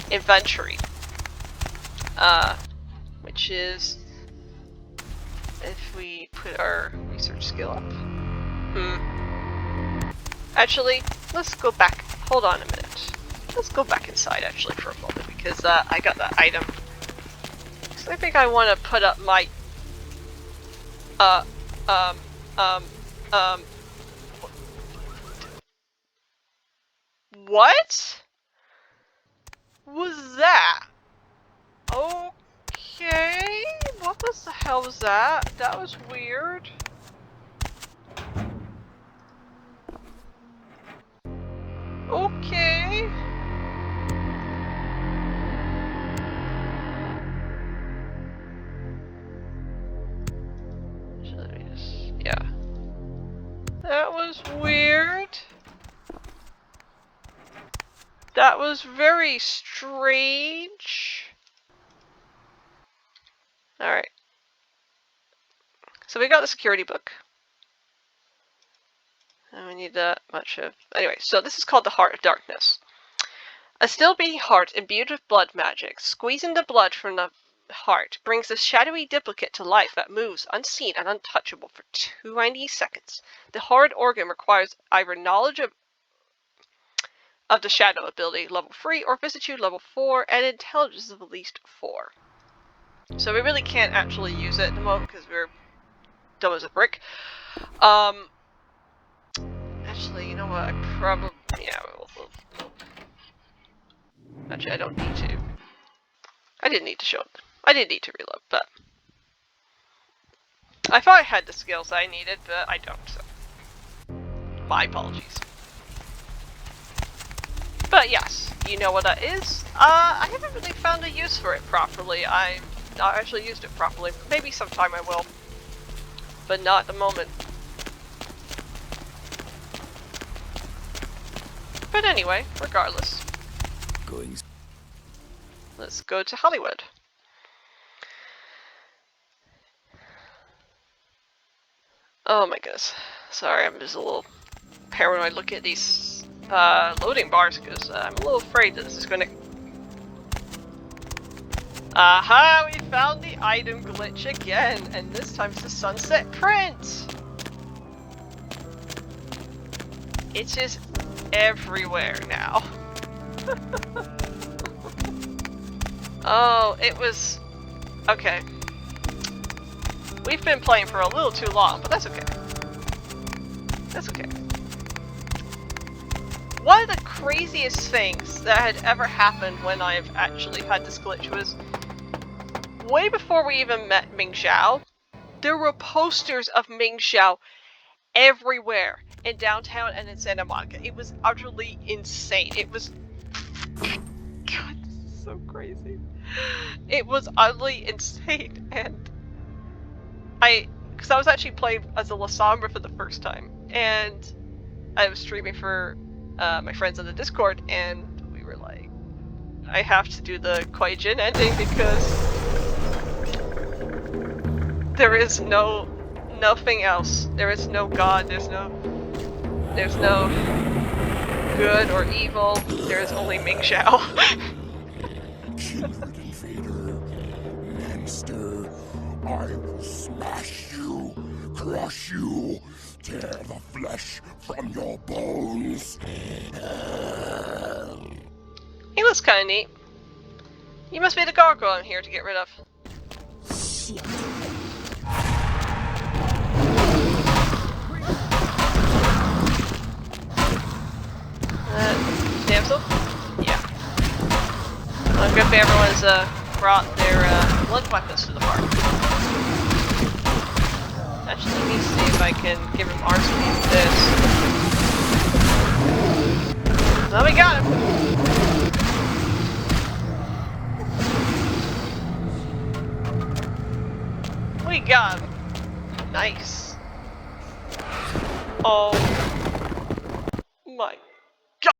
inventory. Which is, if we put our research skill up. Actually, let's go back. Hold on a minute. Let's go back inside, actually, for a moment, because I got that item. So I think I want to put up my What was that? Okay, what the hell was that? That was weird. Okay. Yeah. That was weird. That was very strange. Alright. So we got the security book. And we need that much of... Anyway, so this is called the Heart of Darkness. A still beating heart imbued with blood magic. Squeezing the blood from the heart brings a shadowy duplicate to life that moves unseen and untouchable for 290 seconds. The horrid organ requires either knowledge of the shadow ability level 3 or vicissitude level 4 and intelligence of at least 4. So we really can't actually use it at the moment because we're dumb as a brick. Actually, you know what? I probably... Yeah, we'll... Actually, I don't need to. I didn't need to show it. I didn't need to reload, but... I thought I had the skills I needed, but I don't, so... My apologies. But yes, you know what that is. I haven't really found a use for it properly. I've not actually used it properly. Maybe sometime I will. But not at the moment. But anyway, regardless. Let's go to Hollywood. Oh my goodness. Sorry, I'm just a little paranoid looking at these loading bars because I'm a little afraid that this is gonna... Aha! We found the item glitch again, and this time it's the sunset print! It's just everywhere now. Oh, it was... Okay. We've been playing for a little too long, but that's okay. That's okay. One of the craziest things that had ever happened when I've actually had this glitch was way before we even met Ming Xiao, there were posters of Ming Xiao everywhere in downtown and in Santa Monica. It was utterly insane. It was... God, this is so crazy. It was utterly insane, and because I was actually playing as a Lasombra for the first time, and I was streaming for my friends on the Discord, and we were like, I have to do the Kuai Jin ending because there is nothing else. There is no god, there's no good or evil, there is only Ming Xiao. Kindred invader, monster, I will smash you, crush you, tear the flesh from your bones. He looks kinda neat. You must be the gargoyle I'm here to get rid of. Shit. Damsel? Yeah. Well, good if everyone's brought their blood weapons to the park. Actually, let me see if I can give him RCP with this. Well, we got him! We got him! Nice. Oh my